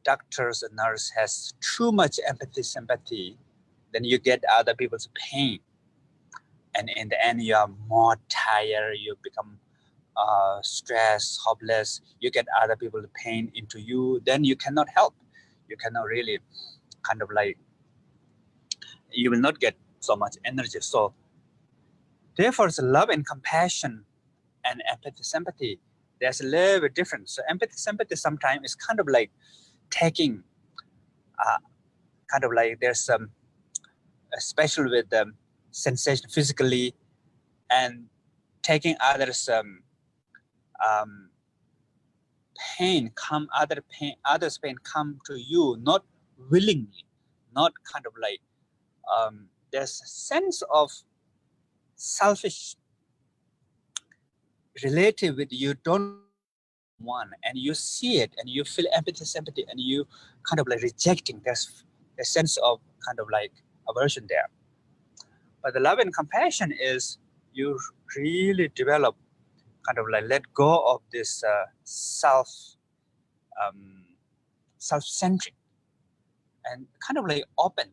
Speaker 2: doctors and nurse has too much empathy, sympathy, then you get other people's pain. And in the end, you are more tired, you become stressed, hopeless, you get other people's pain into you, then you cannot help. You cannot really kind of you will not get so much energy. So therefore, it's love and compassion and empathy, sympathy, there's a little bit different. So empathy, sympathy sometimes is kind of taking, kind of there's some, especially with the sensation physically, and taking others' pain, others' pain come to you, not willingly, not kind of there's a sense of selfish relative with you don't want, and you see it and you feel empathy, sympathy, and you kind of rejecting. There's a sense of kind of aversion there. But the love and compassion is you really develop kind of let go of this self-centric, and kind of open.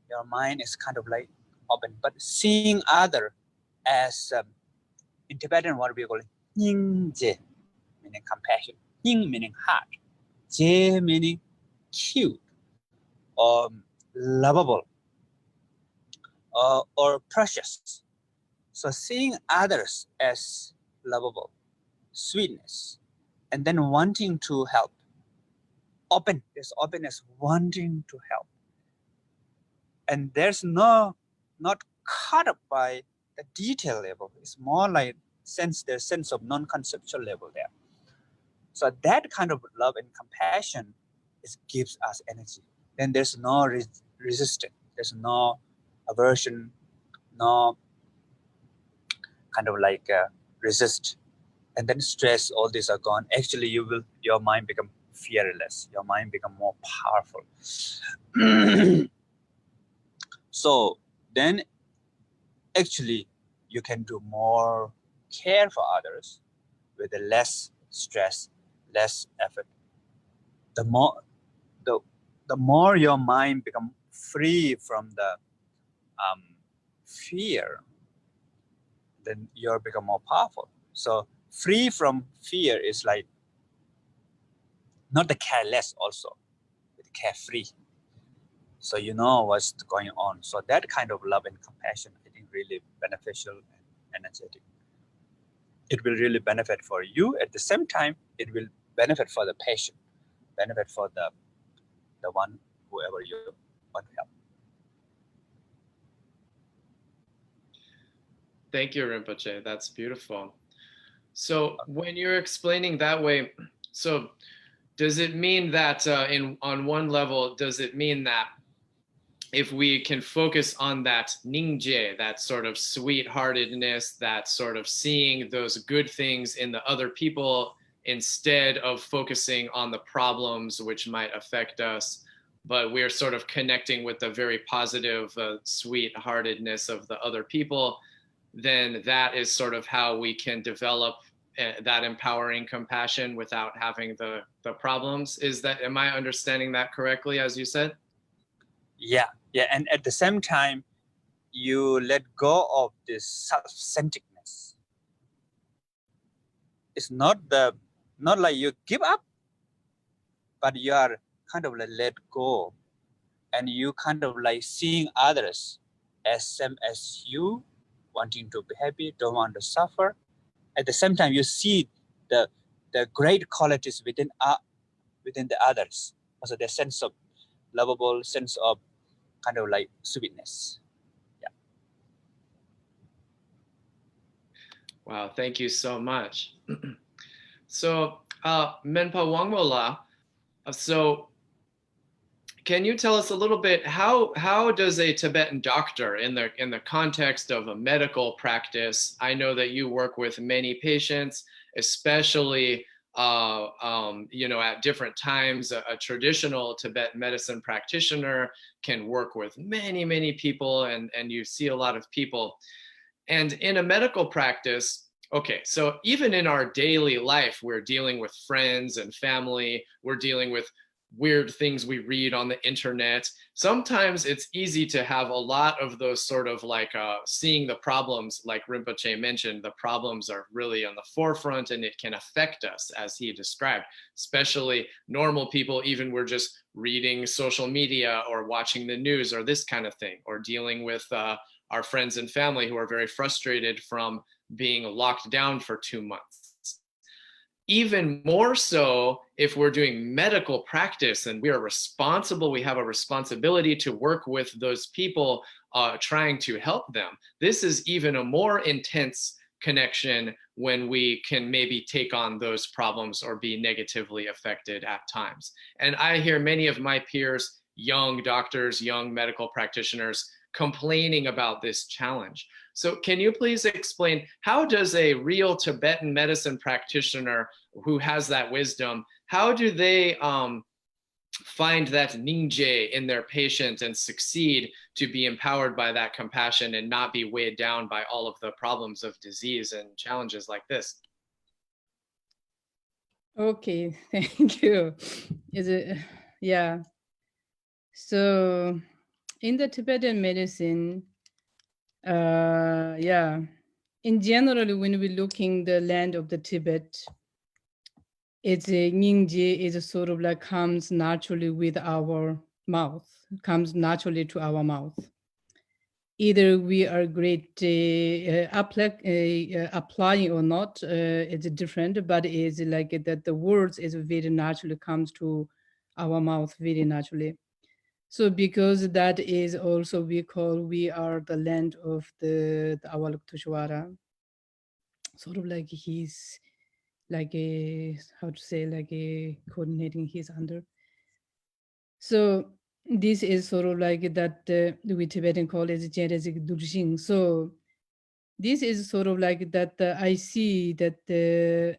Speaker 2: Your mind is kind of open, but seeing other as in Tibetan what we call Yingje, meaning compassion. Ying meaning heart. Je meaning cute or lovable or precious. So seeing others as lovable, sweetness, and then wanting to help. Open, there's openness, wanting to help. And there's not caught up by the detail level. It's more there's sense of non-conceptual level there. So that kind of love and compassion gives us energy. Then there's no resistance. There's no aversion, no kind of resist. And then stress, all these are gone. Actually, your mind become fearless. Your mind become more powerful. So then actually you can do more care for others with less stress, less effort. The more your mind become free from the fear, then you become more powerful. So free from fear is not the careless also, but carefree. So you know what's going on. So that kind of love and compassion, I think, really beneficial and energetic. It will really benefit for you. At the same time, it will benefit for the patient, benefit for the one, whoever you want to help.
Speaker 1: Thank you, Rinpoche. That's beautiful. So when you're explaining that way, so does it mean that on one level, does it mean that if we can focus on that ningje, that sort of sweet-heartedness, that sort of seeing those good things in the other people instead of focusing on the problems which might affect us, but we're sort of connecting with the very positive sweet-heartedness of the other people, then that is sort of how we can develop that empowering compassion without having the problems. Am I understanding that correctly, as you said?
Speaker 2: Yeah, and at the same time, you let go of this self-centeredness. It's not like you give up, but you are kind of let go, and you kind of seeing others as same as you, wanting to be happy, don't want to suffer. At the same time, you see the great qualities within the others. Also, the sense of lovable, sense of kind of sweetness. Yeah.
Speaker 1: Wow, thank you so much. So, Menpa Wangmo La, so can you tell us a little bit how does a Tibetan doctor in the context of a medical practice? I know that you work with many patients, especially at different times. A traditional Tibetan medicine practitioner can work with many people, and you see a lot of people. And in a medical practice, okay, so even in our daily life, we're dealing with friends and family, we're dealing with weird things we read on the internet. Sometimes it's easy to have a lot of those sort of like seeing the problems, like Rinpoche mentioned, the problems are really on the forefront and it can affect us, as he described, especially normal people, even we're just reading social media or watching the news or this kind of thing, or dealing with our friends and family who are very frustrated from being locked down for 2 months. Even more so if we're doing medical practice and we are responsible, we have a responsibility to work with those people trying to help them. This is even a more intense connection when we can maybe take on those problems or be negatively affected at times. And I hear many of my peers, young doctors, young medical practitioners, complaining about this challenge. So can you please explain, how does a real Tibetan medicine practitioner who has that wisdom, how do they find that Ningje in their patient and succeed to be empowered by that compassion and not be weighed down by all of the problems of disease and challenges like this?
Speaker 3: Okay, thank you. Yeah. So in the Tibetan medicine, in general, when we're looking the land of the Tibet, it's a Ningje is sort of like comes naturally with our mouth, comes naturally to our mouth. Either we are great applying or not, it's different, but it's like that the words is very naturally comes to our mouth very naturally. So because that is also we are the land of the Awaluktushwara, sort of like he's like a, how to say, like a coordinating his under. So this is sort of like that we Tibetan call it genetic Durjing. So this is sort of like that I see that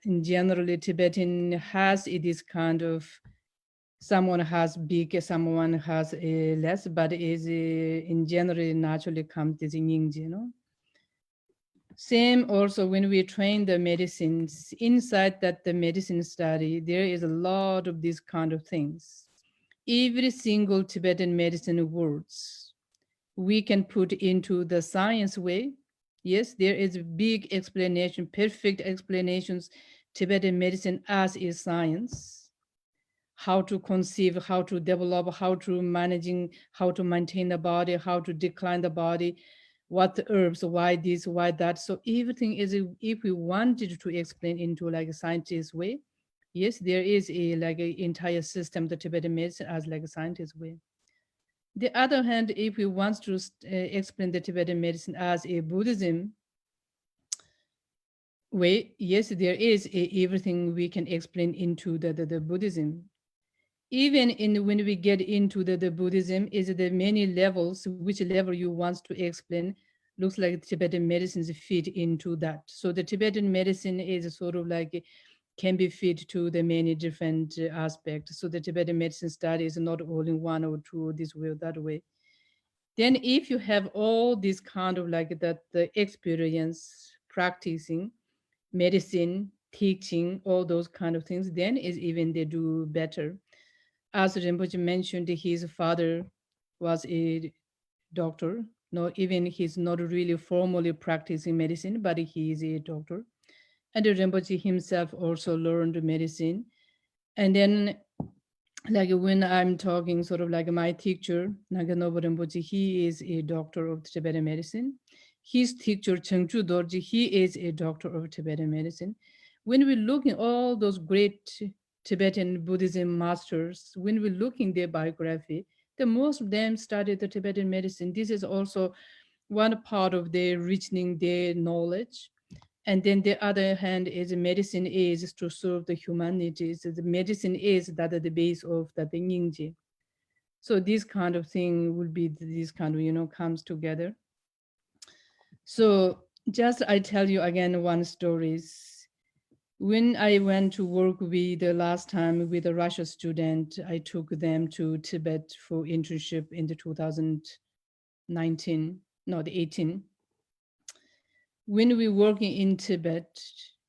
Speaker 3: in general Tibetan has this kind of, someone has big, someone has less, but is in general naturally comes this Yingji, you know. Same also when we train the medicines, inside that the medicine study, there is a lot of these kind of things. Every single Tibetan medicine words we can put into the science way. Yes, there is a big explanation, perfect explanations, Tibetan medicine as is science. How to conceive, how to develop, how to managing, how to maintain the body, how to decline the body, what the herbs, why this, why that. So everything is, if we wanted to explain into like a scientist way, yes, there is a like an entire system, the Tibetan medicine as like a scientist way. The other hand, if we want to explain the Tibetan medicine as a Buddhism way, yes, there is everything we can explain into the Buddhism. Even in when we get into the Buddhism, is the many levels, which level you want to explain, looks like Tibetan medicines fit into that. So the Tibetan medicine is sort of like can be fit to the many different aspects. So the Tibetan medicine study is not only one or two this way or that way. Then if you have all this kind of like that, the experience practicing medicine, teaching, all those kind of things, then is even they do better. As Rinpoche mentioned, his father was a doctor. Not even he's not really formally practicing medicine, but he is a doctor. And Rinpoche himself also learned medicine. And then, like when I'm talking, sort of like my teacher, Naganobu Rinpoche, he is a doctor of Tibetan medicine. His teacher, Chengchu Dorji, he is a doctor of Tibetan medicine. When we look at all those great Tibetan Buddhism masters, when we look in their biography, the most of them studied the Tibetan medicine. This is also one part of their reaching their knowledge. And then the other hand is medicine is to serve the humanities. The medicine is that the base of the Nyingji. So this kind of thing will be this kind of, comes together. So just I tell you again one stories. When I went to work with the last time with a Russia student, I took them to Tibet for internship in the 2019, no, the 18. When we working in Tibet,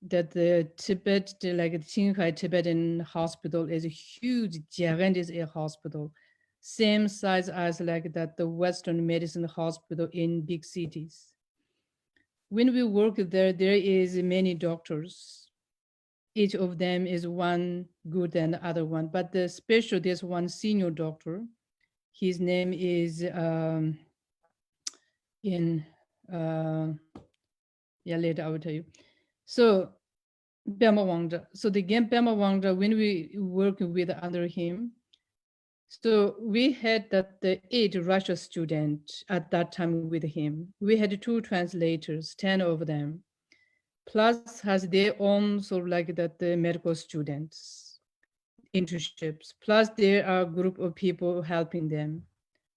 Speaker 3: that the Tibet, like the Qinghai Tibetan hospital is a huge, gigantic hospital, same size as like that the Western medicine hospital in big cities. When we work there, there is many doctors. Each of them is one good than the other one, but the special, there's one senior doctor. His name is later I will tell you. So Pema Wangda. So the game Pema Wangda, when we work with under him, so we had that the 8 Russia student at that time with him. We had 2 translators, 10 of them, plus has their own sort of like that the medical students, internships, plus there are a group of people helping them.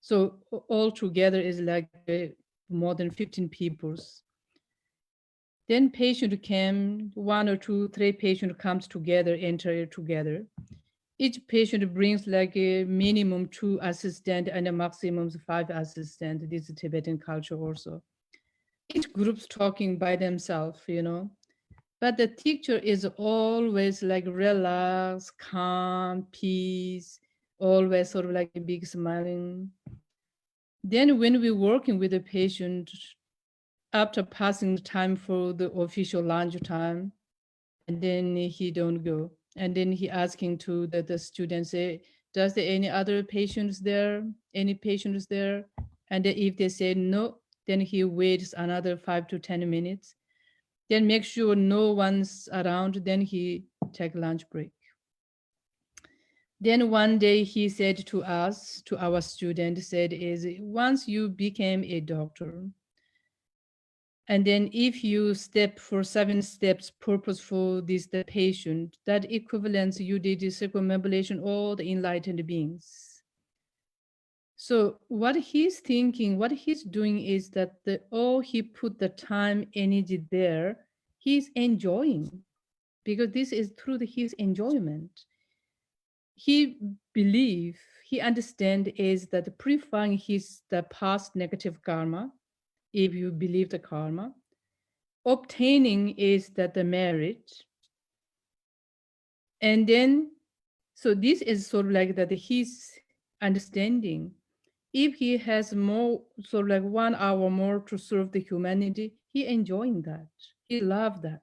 Speaker 3: So all together is like more than 15 peoples. Then patient came, 1 or 2, 3 patient comes together, enter together. Each patient brings like a minimum 2 assistant and a maximum 5 assistant. This is Tibetan culture also. Each group's talking by themselves, But the teacher is always like relaxed, calm, peace, always sort of like a big smiling. Then when we're working with the patient, after passing the time for the official lunch time, and then he don't go. And then he asking to the students, say, does there any other patients there? Any patients there? And then if they say no, then he waits another 5 to 10 minutes. Then make sure no one's around, then he take lunch break. Then one day he said to us, to our student, said is, once you became a doctor, and then if you step for 7 steps purposeful this the patient, that equivalence you did the circumambulation all the enlightened beings. So what he's thinking, what he's doing is that he put the time, energy there, he's enjoying, because this is through his enjoyment. He believe, he understand is that purifying the past negative karma, if you believe the karma, obtaining is that the merit. And then, so this is sort of like that his understanding. If he has more, sort of like 1 hour more to serve the humanity, he enjoying that. He love that.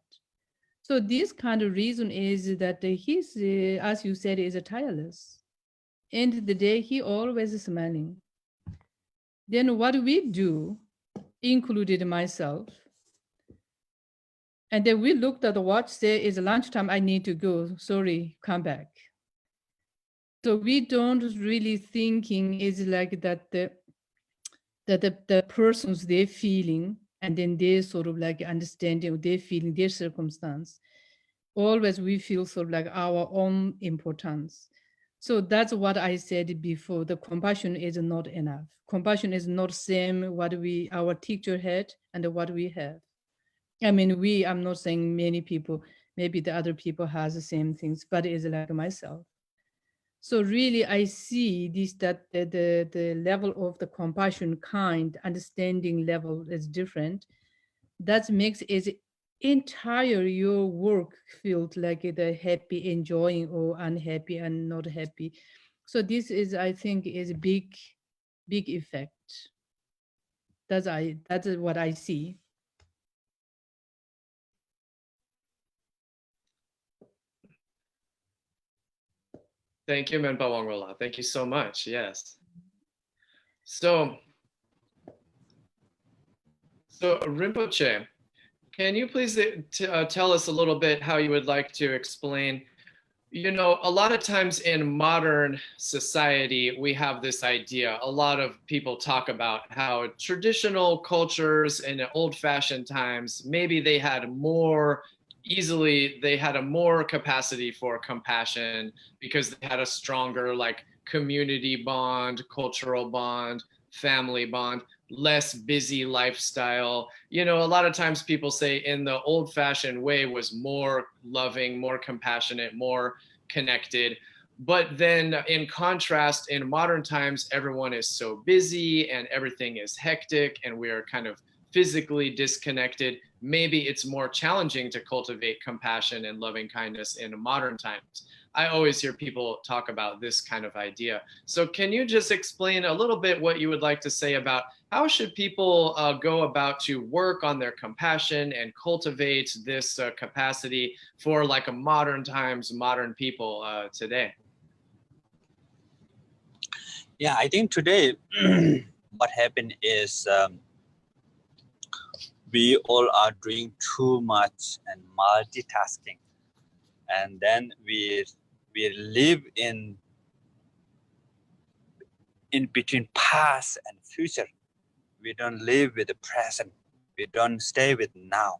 Speaker 3: So this kind of reason is that he's, as you said, is a tireless. End of the day, he always smiling. Then what we do, included myself, and then we looked at the watch, say it's lunchtime, I need to go, sorry, come back. So we don't really thinking is like that the persons, they're feeling, and then they sort of like understanding, they're feeling their circumstance. Always we feel sort of like our own importance. So that's what I said before, the compassion is not enough. Compassion is not same what our teacher had and what we have. I mean, I'm not saying many people, maybe the other people has the same things, but it's like myself. So really I see this, that the level of the compassion kind, understanding level is different. That makes it entire your work field like the happy, enjoying, or unhappy and not happy. So this is, I think, is a big effect. That's what I see.
Speaker 1: Thank you, Menpa Wangmo. Thank you so much. Yes. So Rinpoche, can you please tell us a little bit how you would like to explain, a lot of times in modern society, we have this idea, a lot of people talk about how traditional cultures in old-fashioned times, maybe they had a more capacity for compassion because they had a stronger community bond, cultural bond, family bond, less busy lifestyle. You know, a lot of times people say in the old-fashioned way was more loving, more compassionate, more connected. But then in contrast, in modern times, everyone is so busy and everything is hectic and we are kind of physically disconnected. Maybe it's more challenging to cultivate compassion and loving kindness in modern times. I always hear people talk about this kind of idea. So can you just explain a little bit what you would like to say about how should people go about to work on their compassion and cultivate this capacity for like a modern times, modern people today?
Speaker 2: Yeah, I think today what happened is we all are doing too much and multitasking, and then we live in between past and future. We don't live with the present. We don't stay with now.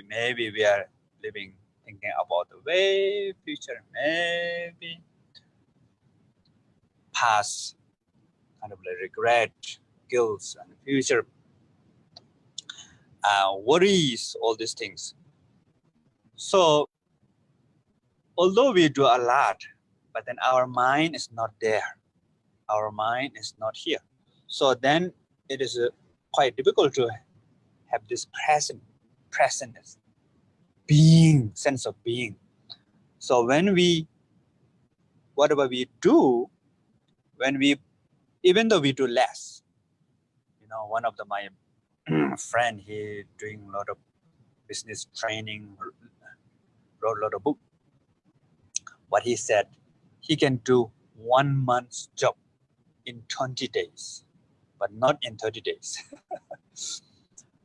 Speaker 2: Maybe we are living thinking about the way future, maybe past, kind of like regret, guilt, and future worries, all these things. So although we do a lot, but then our mind is not there. Our mind is not here. So then it is quite difficult to have this presentness, being, sense of being. So when whatever we do, even though we do less, you know, one of my friend, he doing a lot of business training, wrote a lot of book. What he said, he can do 1 month's job in 20 days, but not in 30 days.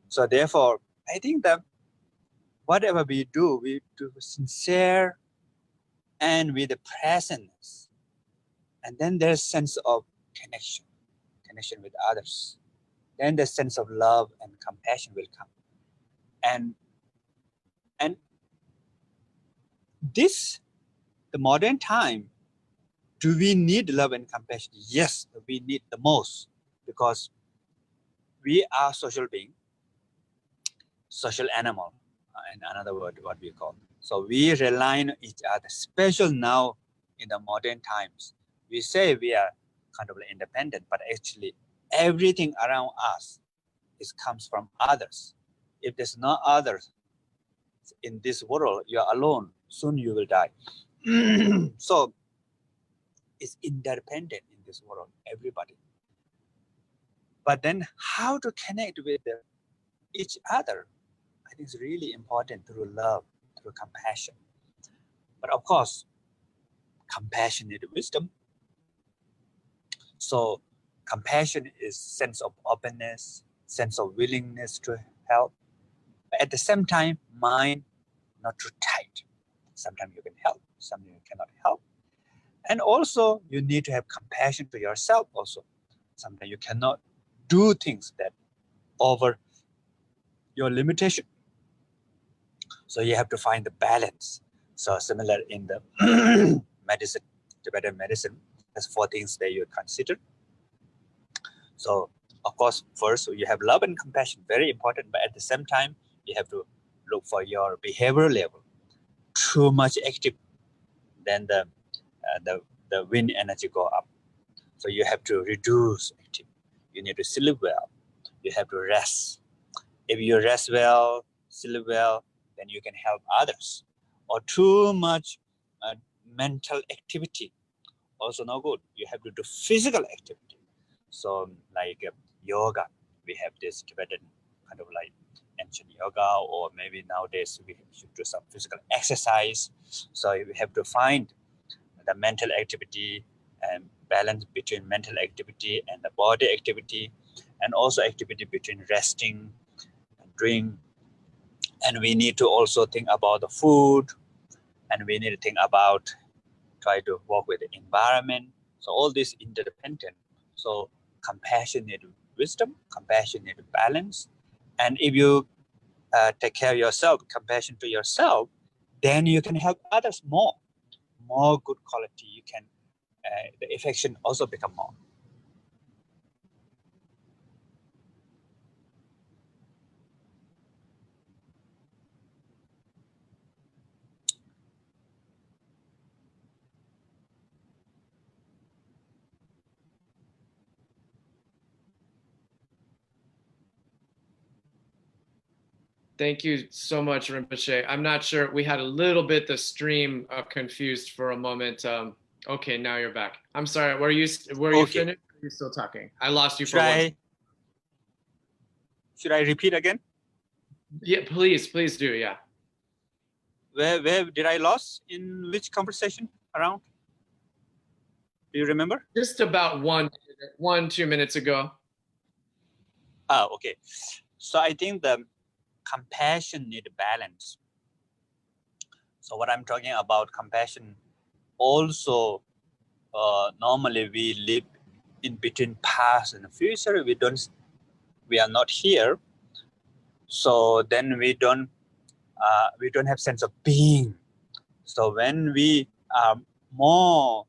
Speaker 2: So therefore, I think that whatever we do sincere and with the presence. And then there's sense of connection with others. Then the sense of love and compassion will come. And this, the modern time, do we need love and compassion? Yes, we need the most, because we are social being, social animal, in another word, what we call. So we rely on each other, especially now in the modern times. We say we are kind of independent, but actually everything around us comes from others. If there's no others in this world, you are alone. Soon you will die. So it's interdependent in this world, everybody. But then how to connect with each other, I think it's really important through love, through compassion. But of course, compassion is wisdom. So compassion is sense of openness, sense of willingness to help. But at the same time, mind not too tight. Sometimes you can help, sometimes you cannot help. And also, you need to have compassion to yourself also. Sometimes you cannot do things that over your limitation. So you have to find the balance. So similar in the medicine, Tibetan medicine, there's 4 things that you consider. So of course, first you have love and compassion, very important. But at the same time, you have to look for your behavioral level. Too much active, then the wind energy go up. So you have to reduce active. You need to sleep well. You have to rest. If you rest well, sleep well, then you can help others. Or too much mental activity, also no good. You have to do physical activity. So like yoga, we have this Tibetan kind of like ancient yoga, or maybe nowadays we should do some physical exercise. So we have to find the mental activity and balance between mental activity and the body activity, and also activity between resting and doing. And we need to also think about the food, and we need to think about try to work with the environment. So all this interdependent. So compassionate wisdom, compassionate balance. And if you take care of yourself, compassion to yourself, then you can help others more good quality. You can the affection also become more.
Speaker 1: Thank you so much, Rinpoche. I'm not sure. We had a little bit the stream confused for a moment. Okay, now you're back. I'm sorry. Were you finished? Or are you still talking? I lost you for one.
Speaker 2: Should I repeat again?
Speaker 1: Yeah, please do. Yeah.
Speaker 2: Where did I lose? In which conversation around? Do you remember?
Speaker 1: Just about 2 minutes ago.
Speaker 2: Oh, okay. So I think the compassion need balance. So what I'm talking about compassion, also normally we live in between past and future. We are not here. So then we don't have sense of being. So when we are more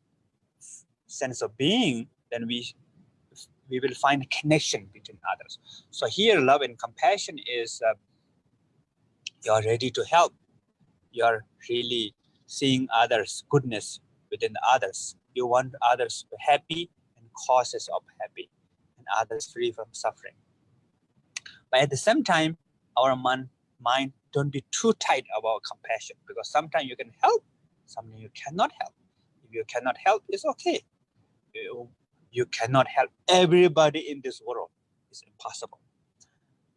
Speaker 2: sense of being, then we will find a connection between others. So here, love and compassion is you are ready to help. You are really seeing others' goodness within others. You want others to be happy and causes of happy, and others free from suffering. But at the same time, our mind don't be too tight about compassion, because sometimes you can help, sometimes you cannot help. If you cannot help, it's okay. You cannot help everybody in this world. It's impossible.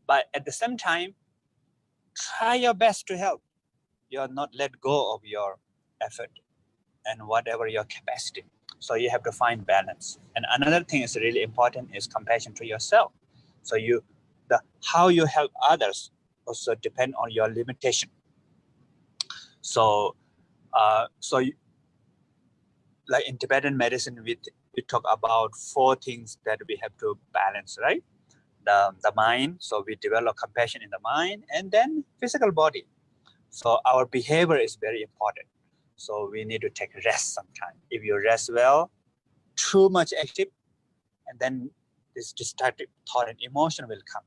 Speaker 2: But at the same time, try your best to help. You are not let go of your effort and whatever your capacity. So you have to find balance. And another thing is really important is compassion to yourself. So how you help others also depend on your limitation. So like in Tibetan medicine, we talk about 4 things that we have to balance, right? The mind, so we develop compassion in the mind, and then physical body. So our behavior is very important. So we need to take rest sometime. If you rest well, too much active, and then this destructive thought and emotion will come.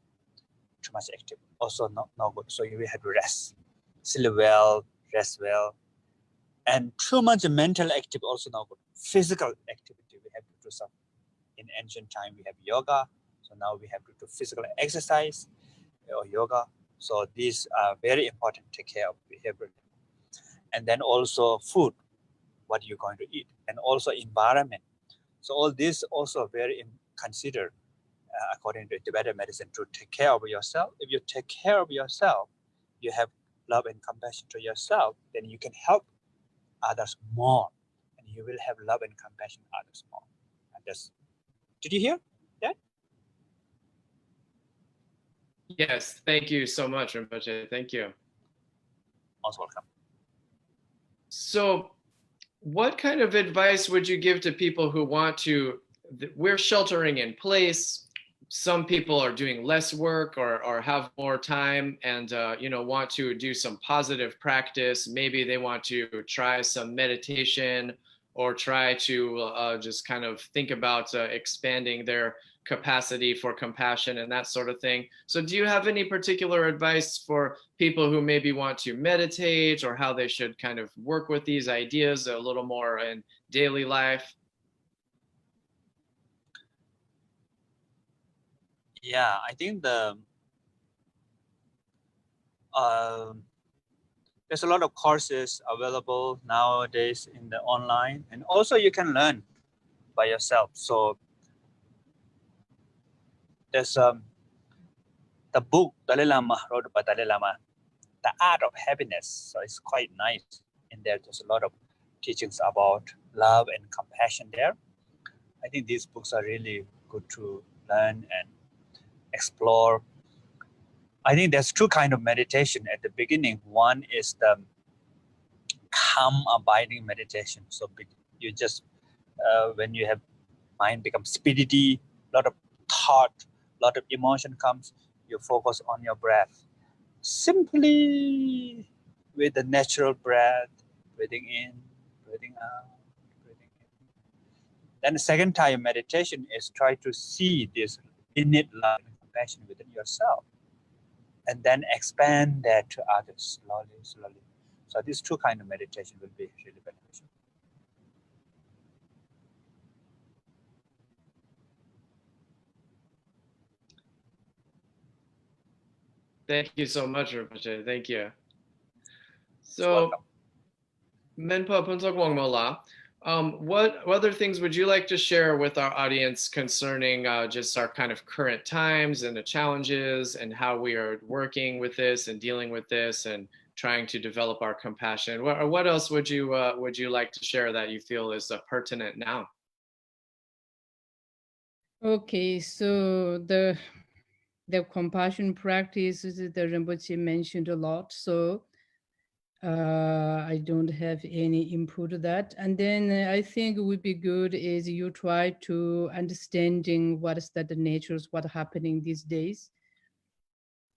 Speaker 2: Too much active, also no good. So you will have to rest, sleep well, rest well. And too much mental active also no good. Physical activity, we have to do some. In ancient time, we have yoga. So now we have to do physical exercise or yoga. So these are very important to take care of behavior. And then also food, what you're going to eat, and also environment. So all this also very considered according to Tibetan medicine to take care of yourself. If you take care of yourself, you have love and compassion to yourself, then you can help others more, and you will have love and compassion others more. And did you hear that?
Speaker 1: Yes, thank you so much, Rinpoche. Thank you.
Speaker 2: Most welcome.
Speaker 1: So what kind of advice would you give to people who want to, we're sheltering in place, some people are doing less work or have more time and want to do some positive practice. Maybe they want to try some meditation or try to just kind of think about expanding their capacity for compassion and that sort of thing. So do you have any particular advice for people who maybe want to meditate or how they should kind of work with these ideas a little more in daily life?
Speaker 2: Yeah, I think there's a lot of courses available nowadays in the online, and also you can learn by yourself. So there's the book Dalai Lama wrote by Dalai Lama, The Art of Happiness. So it's quite nice. In there, there's a lot of teachings about love and compassion there. I think these books are really good to learn and explore. I think there's 2 kinds of meditation at the beginning. One is the calm abiding meditation. So you just, when you have mind becomes speedy, lot of thought, lot of emotion comes, you focus on your breath. Simply with the natural breath, breathing in, breathing out, breathing in. Then the second type of meditation is try to see this innate love and compassion within yourself, and then expand that to others slowly, slowly. So these two kinds of meditation will be really beneficial.
Speaker 1: Thank you so much, Rinpoche. Thank you.
Speaker 2: You're welcome.
Speaker 1: So, Menpa Phuntsog Wangmo La, what other things would you like to share with our audience concerning just our kind of current times and the challenges and how we are working with this and dealing with this and trying to develop our compassion? What else would you like to share that you feel is pertinent now?
Speaker 3: Okay, so the compassion practice the Rinpoche mentioned a lot. So I don't have any input to that. And then I think it would be good is you try to understanding what is that the natures, what happening these days.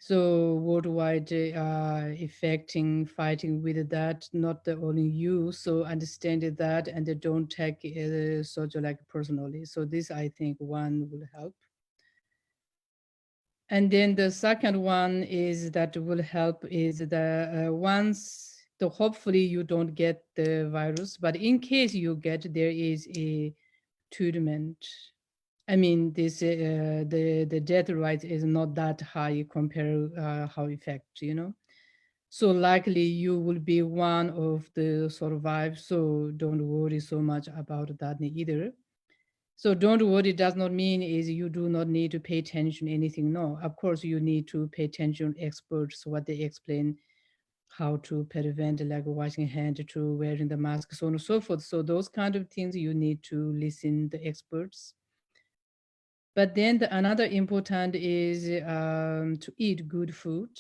Speaker 3: So worldwide affecting, fighting with that, not the only you. So understand that and don't take it sort of like personally. So this, I think one will help. And then the second one is that will help is the hopefully you don't get the virus, but in case you get, there is a treatment. I mean, this the death rate is not that high compared how effect, you know. So likely you will be one of the survive. So don't worry so much about that either. So don't worry does not mean is you do not need to pay attention to anything. No, of course you need to pay attention to experts, what they explain, how to prevent like washing hand to wearing the mask, so on and so forth. So those kind of things you need to listen to experts. But then another important is to eat good food,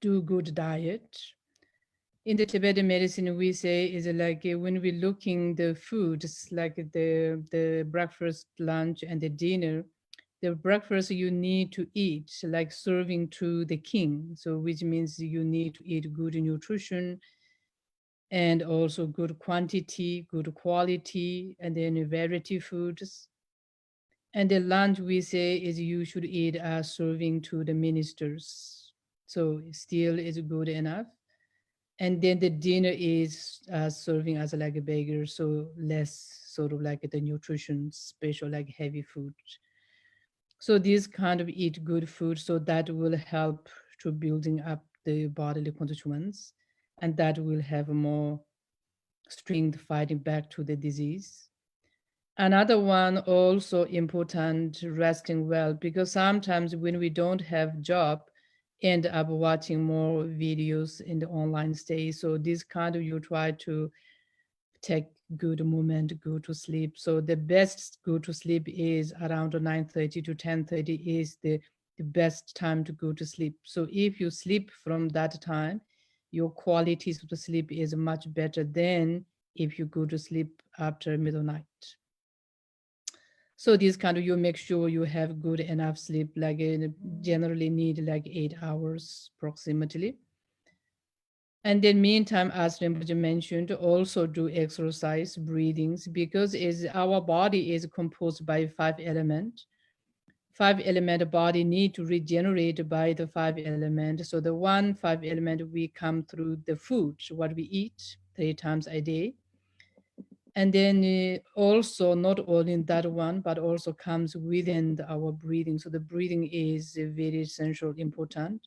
Speaker 3: do good diet. In the Tibetan medicine, we say is like when we're looking the food, it's like the breakfast, lunch, and the dinner. The breakfast you need to eat like serving to the king. So which means you need to eat good nutrition and also good quantity, good quality, and then variety foods. And the lunch we say is you should eat as serving to the ministers. So still is good enough. And then the dinner is serving as like a beggar, so less sort of like the nutrition, special like heavy food. So these kind of eat good food, so that will help to building up the bodily constituents, and that will have more strength fighting back to the disease. Another one also important, resting well, because sometimes when we don't have job, end up watching more videos in the online stay. So this kind of you try to take good moment, go to sleep. So the best go to sleep is around 9:30 to 10:30 is the best time to go to sleep. So if you sleep from that time, your quality of the sleep is much better than if you go to sleep after midnight. So this kind of you make sure you have good enough sleep, like generally need like 8 hours approximately. And then meantime, as Rinpoche mentioned, also do exercise, breathings, because is our body is composed by 5 elements. 5 element body need to regenerate by the 5 element. So the 5 element we come through the food, what we eat 3 times a day. And then also not only in that one, but also comes within our breathing. So the breathing is very essential, important.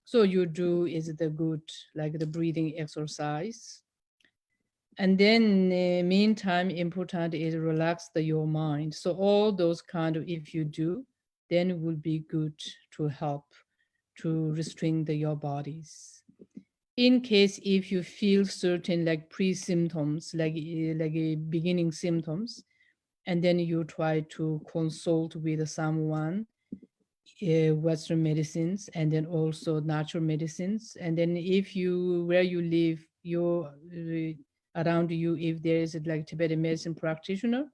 Speaker 3: So you do is the good, like the breathing exercise. And then meantime, important is relax your mind. So all those kind of, if you do, then it will be good to help to restrain your bodies. In case if you feel certain like pre-symptoms, like beginning symptoms, and then you try to consult with someone, Western medicines, and then also natural medicines. And then if you, where you live, around you, if there is like Tibetan medicine practitioner,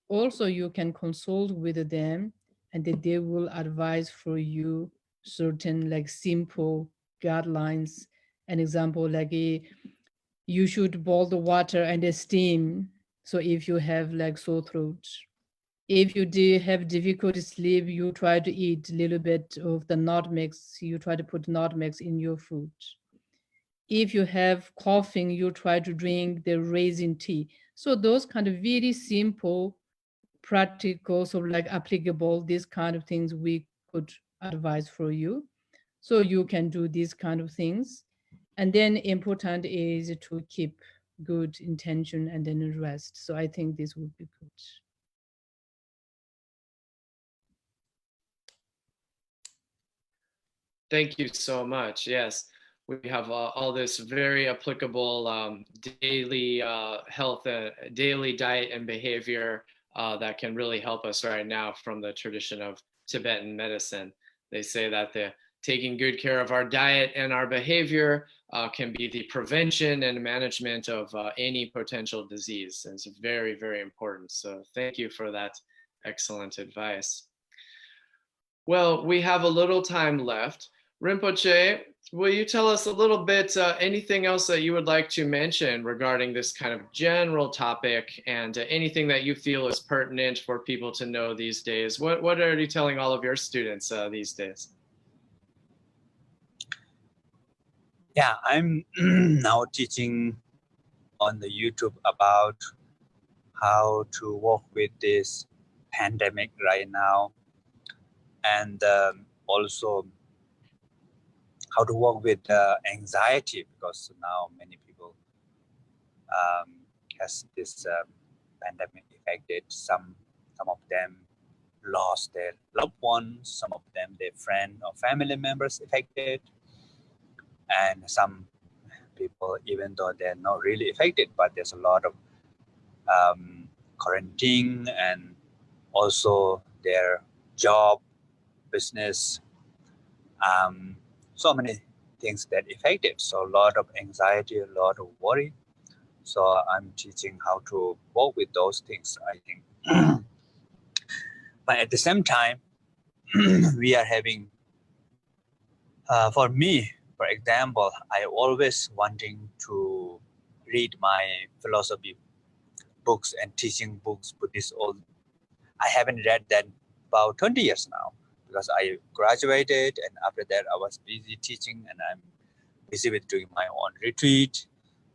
Speaker 3: also you can consult with them and they will advise for you certain like simple guidelines. An example, like you should boil the water and steam. So if you have like sore throat, if you do have difficulty sleep, you try to eat a little bit of the nutmegs. You try to put nutmegs in your food. If you have coughing, you try to drink the raisin tea. So those kind of very simple, practical, sort of like applicable, these kind of things we could advise for you. So you can do these kind of things. And then important is to keep good intention and then rest. So I think this would be good.
Speaker 1: Thank you so much. Yes, we have all this very applicable daily health, daily diet and behavior that can really help us right now from the tradition of Tibetan medicine. They say that the taking good care of our diet and our behavior can be the prevention and management of any potential disease. And it's very, very important. So thank you for that excellent advice. Well, we have a little time left. Rinpoche, will you tell us a little bit, anything else that you would like to mention regarding this kind of general topic and anything that you feel is pertinent for people to know these days? What are you telling all of your students these days?
Speaker 2: Yeah, I'm now teaching on the YouTube about how to work with this pandemic right now, and also how to work with anxiety, because now many people has this pandemic affected. Some of them lost their loved ones, some of them their friend or family members affected, and some people, even though they're not really affected, but there's a lot of quarantine, and also their job, business, so many things that affected. So a lot of anxiety, a lot of worry. So I'm teaching how to work with those things, I think. But at the same time, we are having, for me, for example, I always wanting to read my philosophy books and teaching books, Buddhist old. I haven't read that about 20 years now, because I graduated, and after that I was busy teaching, and I'm busy with doing my own retreat.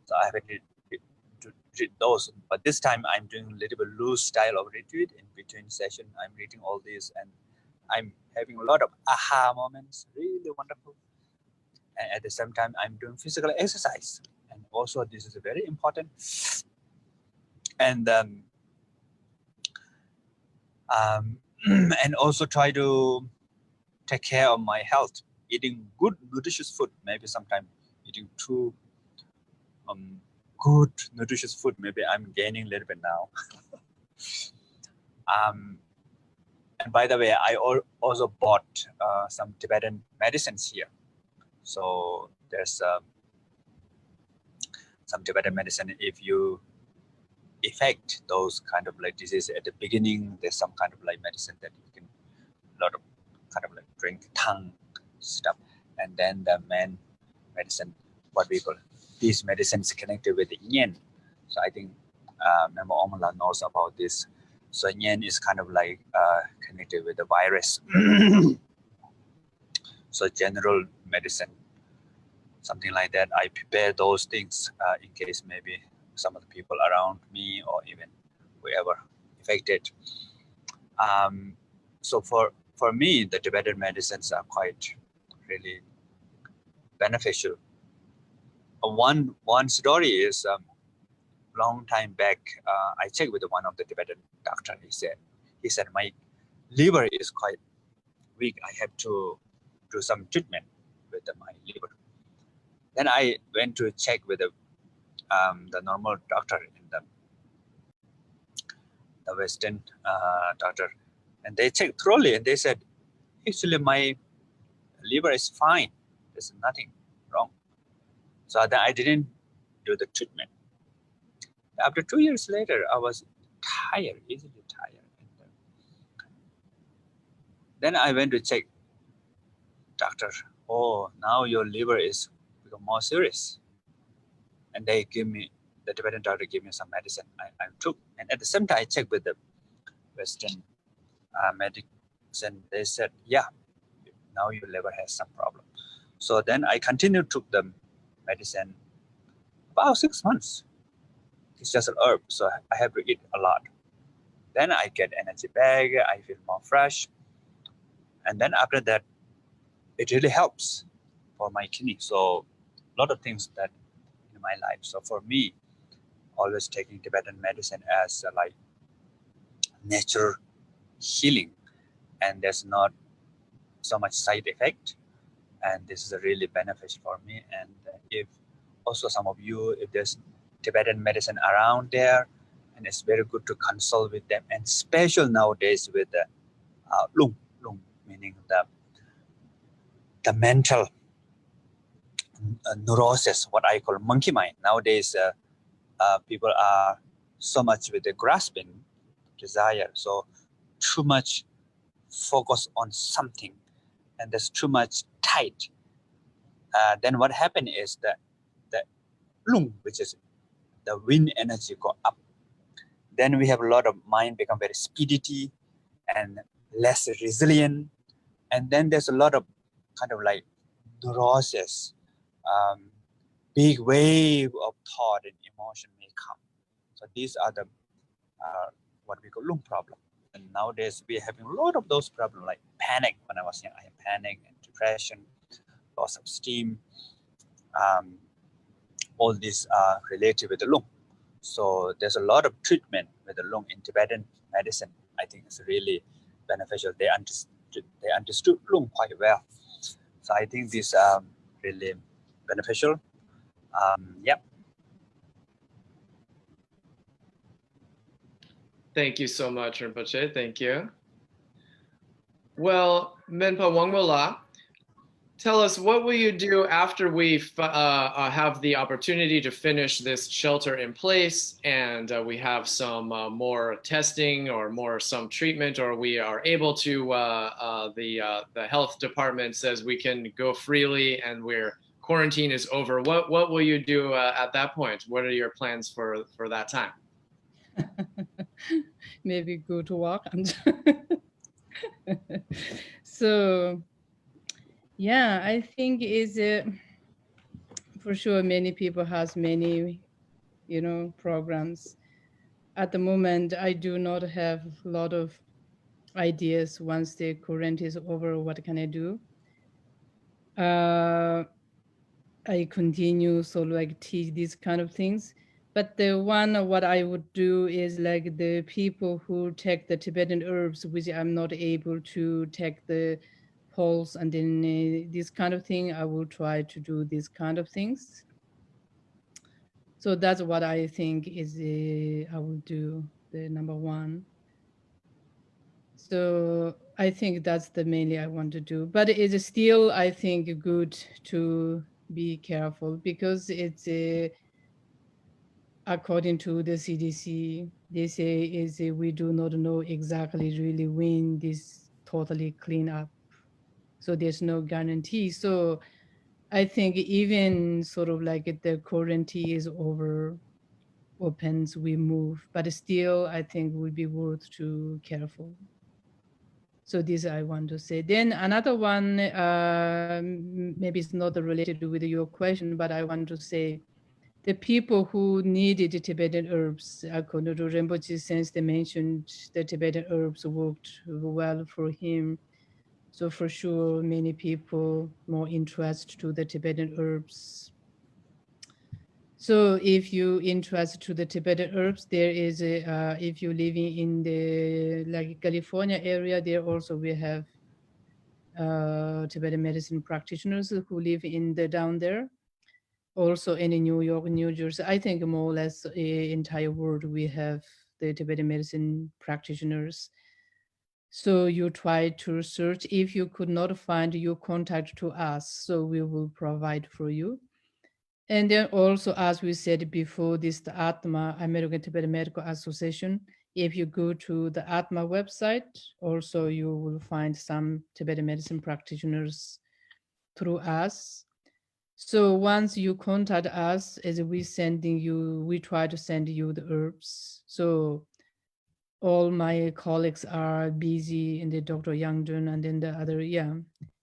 Speaker 2: So I haven't read those. But this time I'm doing a little bit loose style of retreat. In between session, I'm reading all this, and I'm having a lot of aha moments, really wonderful. And at the same time, I'm doing physical exercise. And also this is very important. And and also try to take care of my health, eating good nutritious food. Maybe sometimes eating too good nutritious food, maybe I'm gaining a little bit now. And by the way, I also bought some Tibetan medicines here. So there's some Tibetan medicine. If you affect those kind of like disease at the beginning, there's some kind of like medicine that you can, a lot of kind of like drink tongue stuff. And then the main medicine, what we call these medicines connected with the yin. So I think Member Omala knows about this. So yin is kind of like connected with the virus. So general medicine, something like that. I prepare those things in case maybe some of the people around me or even whoever affected. So for me, the Tibetan medicines are quite really beneficial. One story is long time back, I checked with one of the Tibetan doctor. He said my liver is quite weak. I have to do some treatment with my liver. Then I went to check with the normal doctor in the Western doctor, and they checked thoroughly, and they said, actually my liver is fine. There's nothing wrong. So then I didn't do the treatment. After 2 years later, I was tired, easily tired. And then I went to check doctor. Oh, now your liver is become more serious. And they give me the Tibetan doctor gave me some medicine I took. And at the same time, I checked with the Western medicine. They said, yeah, now your liver has some problem. So then I continued to took the medicine about 6 months. It's just an herb, so I have to eat a lot. Then I get energy back, I feel more fresh. And then after that, it really helps for my kidney. So a lot of things that in my life. So for me, always taking Tibetan medicine as like natural healing, and there's not so much side effect. And this is really beneficial for me. And if also some of you, if there's Tibetan medicine around there, and it's very good to consult with them, and special nowadays with the lung, meaning the mental neurosis, what I call monkey mind. Nowadays, people are so much with the grasping desire, so too much focus on something, and there's too much tight. Then what happened is that the lung, which is the wind energy, go up. Then we have a lot of mind become very speedy and less resilient. And then there's a lot of kind of like neurosis, big wave of thought and emotion may come. So these are the what we call lung problem. And nowadays we're having a lot of those problems like panic. When I was young, I have panic and depression, loss of steam. All these are related with the lung. So there's a lot of treatment with the lung in Tibetan medicine. I think it's really beneficial. They understood lung quite well. So I think these are really beneficial. Yeah.
Speaker 1: Thank you so much, Rinpoche. Thank you. Well, Menpa Wangmo, tell us, what will you do after we have the opportunity to finish this shelter in place, and we have some more testing or some treatment, or we are able to, the health department says we can go freely and quarantine is over. What will you do at that point? What are your plans for that time?
Speaker 3: Maybe go to walk. So yeah, I think is for sure many people has many, programs. At the moment, I do not have a lot of ideas. Once the current is over, what can I do? I continue like teach these kind of things. But the one what I would do is like the people who take the Tibetan herbs, which I'm not able to take the pulse and then this kind of thing, I will try to do these kind of things. So that's what I think is I will do, the number one. So I think that's the mainly I want to do. But it is still, I think, good to be careful because it's according to the CDC, they say is we do not know exactly really when this totally clean up. So there's no guarantee. So I think even sort of like the quarantine is over, opens, we move, but still I think would be worth to careful. So this I want to say. Then another one, maybe it's not related with your question, but I want to say the people who needed Tibetan herbs, according to Rinpoche, since they mentioned the Tibetan herbs worked well for him. So for sure, many people more interest to the Tibetan herbs. So if you interest to the Tibetan herbs, there is a, if you're living in the like California area, there also we have Tibetan medicine practitioners who live in the down there. Also in New York, New Jersey, I think more or less entire world we have the Tibetan medicine practitioners. So you try to search. If you could not find, you contact to us, so we will provide for you. And then also, as we said before, this the Atma, American Tibetan Medical Association. If you go to the Atma website, also you will find some Tibetan medicine practitioners through us. So once you contact us, as we try to send you the herbs. So all my colleagues are busy, and the Dr. Yangdun and then the other, yeah.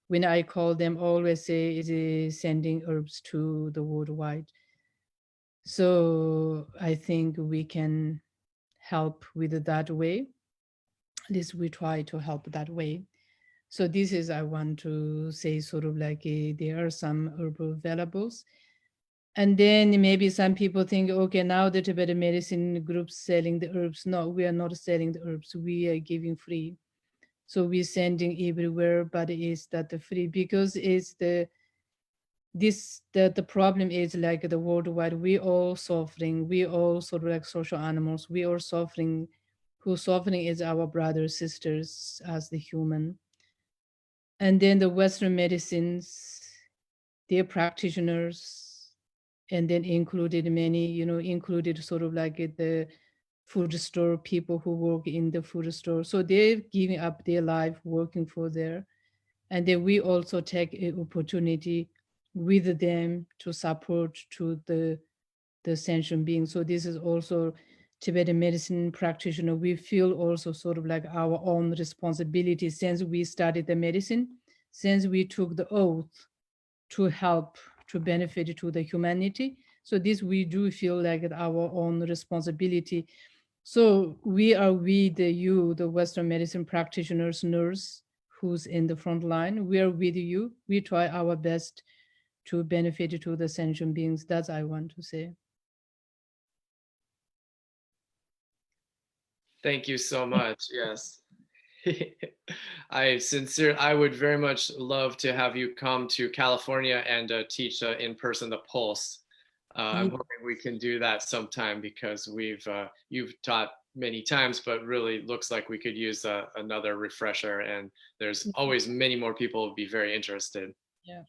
Speaker 3: When I call them, always say is sending herbs to the worldwide. So I think we can help with that way. At least we try to help that way. So this is, I want to say, sort of like there are some herbal valuables. And then maybe some people think, okay, now the Tibetan medicine group selling the herbs. No, we are not selling the herbs. We are giving free. So we're sending everywhere, but it's that the free, because it's the problem is like the worldwide, we all suffering, we all sort of like social animals, we all suffering. Who's suffering is our brothers, sisters as the human. And then the Western medicines, their practitioners, and then included many, included sort of like the food store people who work in the food store. So they're giving up their life working for there. And then we also take an opportunity with them to support to the sentient being. So this is also Tibetan medicine practitioner. We feel also sort of like our own responsibility since we studied the medicine, since we took the oath to help, to benefit to the humanity. So this we do feel like our own responsibility. So we are with you, the Western medicine practitioners, nurse who's in the front line. We are with you. We try our best to benefit to the sentient beings. That's I want to say.
Speaker 1: Thank you so much. Yes. I would very much love to have you come to California and teach in person the Pulse. I'm hoping we can do that sometime because you've taught many times, but really looks like we could use another refresher. And there's always many more people who would be very interested.
Speaker 3: Yeah.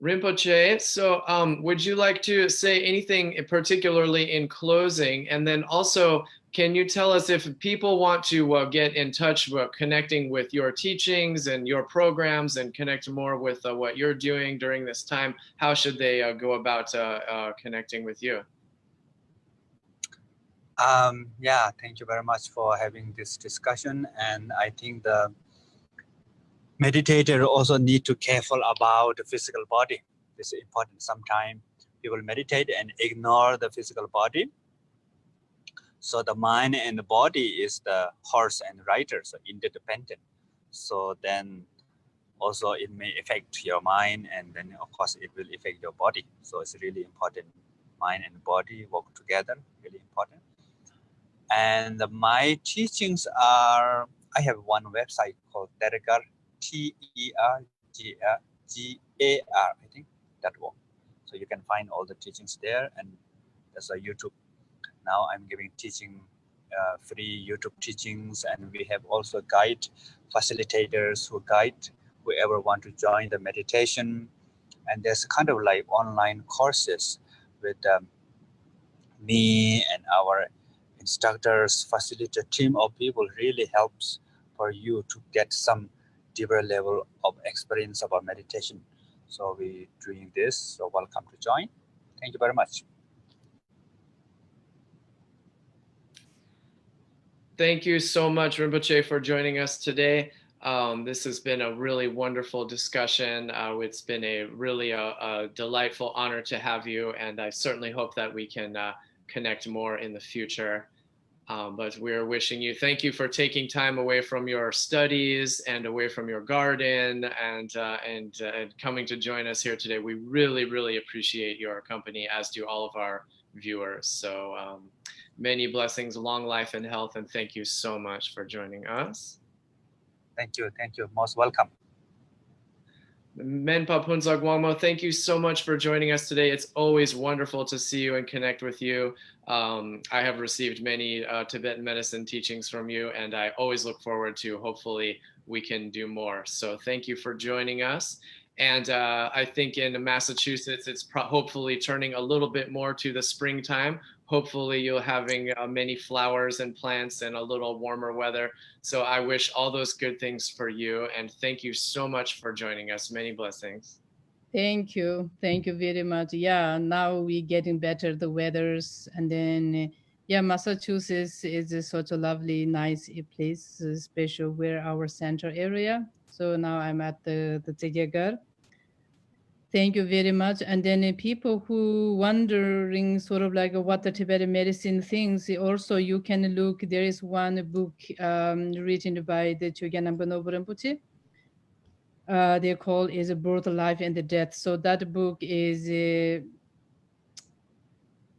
Speaker 1: Rinpoche, so would you like to say anything particularly in closing? And then also, can you tell us if people want to get in touch with connecting with your teachings and your programs and connect more with what you're doing during this time, how should they go about connecting with you?
Speaker 2: Yeah, thank you very much for having this discussion. And I think the meditator also need to careful about the physical body. This is important. Sometimes people meditate and ignore the physical body. So the mind and the body is the horse and rider, so interdependent. So then also it may affect your mind, and then of course it will affect your body. So it's really important. Mind and body work together, really important. And my teachings are, I have one website called Tergar, TERGAR, I think, .org. So you can find all the teachings there, and there's a YouTube. Now I'm giving teaching, free YouTube teachings, and we have also guide facilitators who guide whoever want to join the meditation. And there's kind of like online courses with me and our instructors, facilitator team of people really helps for you to get some deeper level of experience about meditation. So we're doing this. So welcome to join. Thank you very much.
Speaker 1: Thank you so much, Rinpoche, for joining us today. This has been a really wonderful discussion. It's been a really a delightful honor to have you, and I certainly hope that we can connect more in the future. But we're wishing you, thank you for taking time away from your studies and away from your garden and coming to join us here today. We really, really appreciate your company, as do all of our viewers. So many blessings, long life and health, and thank you so much for joining us.
Speaker 2: Thank you. Most welcome.
Speaker 1: Menpa Phuntsog Wangmo, thank you so much for joining us today. It's always wonderful to see you and connect with you. I have received many Tibetan medicine teachings from you, and I always look forward to hopefully we can do more. So thank you for joining us. And I think in Massachusetts, it's hopefully turning a little bit more to the springtime. Hopefully you're having many flowers and plants and a little warmer weather. So I wish all those good things for you. And thank you so much for joining us. Many blessings.
Speaker 3: Thank you very much. Yeah, now we're getting better the weathers, and then yeah, Massachusetts is such a lovely, nice place, special where our center area. So now I'm at the Tejagar. Thank you very much. And then people who wondering sort of like what the Tibetan medicine things, also you can look, there is one book written by the Chogyam Nganobu Rinpoche. They call is Birth, Life, and the Death. So that book is a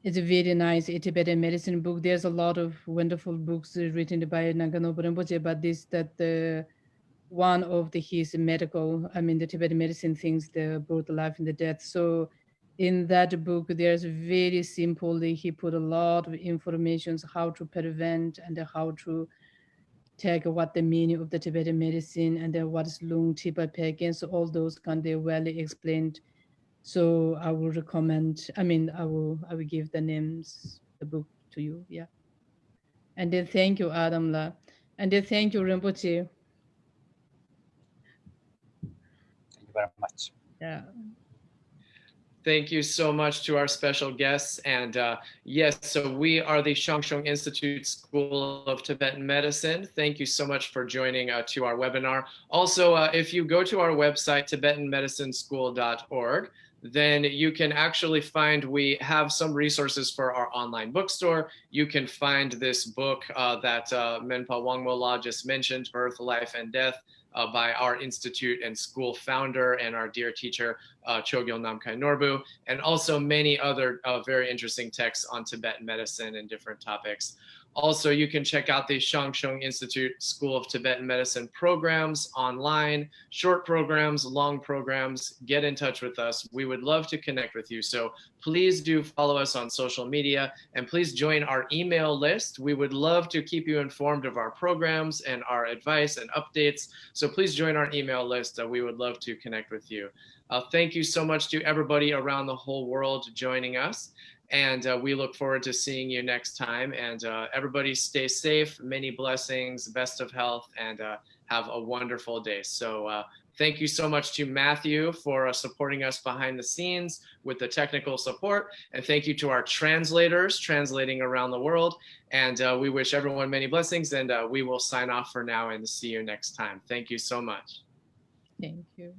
Speaker 3: very nice Tibetan medicine book. There's a lot of wonderful books written by Naganobu Rinpoche, but this that the one of his medical, I mean the Tibetan medicine things, the Birth, Life, and the Death. So in that book, there's very simply he put a lot of information how to prevent and how to take what the meaning of the Tibetan medicine and then what is lung tipa peken. So all those kind of well explained. So I will recommend. I mean, I will give the names the book to you. Yeah, and then thank you, Adamla, and then thank you, Rinpoche.
Speaker 2: Thank you very much.
Speaker 3: Yeah.
Speaker 1: Thank you so much to our special guests. And yes, so we are the Xiang Institute School of Tibetan Medicine. Thank you so much for joining to our webinar. Also, if you go to our website, tibetanmedicineschool.org, then you can actually find, we have some resources for our online bookstore. You can find this book that Menpa Wangmo La just mentioned, Birth, Life, and Death, by our institute and school founder and our dear teacher, Chogyam Namkhai Norbu, and also many other very interesting texts on Tibetan medicine and different topics. Also, you can check out the Xiang Institute School of Tibetan Medicine programs online, short programs, long programs. Get in touch with us. We would love to connect with you. So please do follow us on social media and please join our email list. We would love to keep you informed of our programs and our advice and updates. So please join our email list. We would love to connect with you. Thank you so much to everybody around the whole world joining us. And we look forward to seeing you next time. And everybody stay safe, many blessings, best of health, and have a wonderful day. So thank you so much to Matthew for supporting us behind the scenes with the technical support. And thank you to our translators translating around the world. And we wish everyone many blessings. And we will sign off for now and see you next time. Thank you so much.
Speaker 3: Thank you.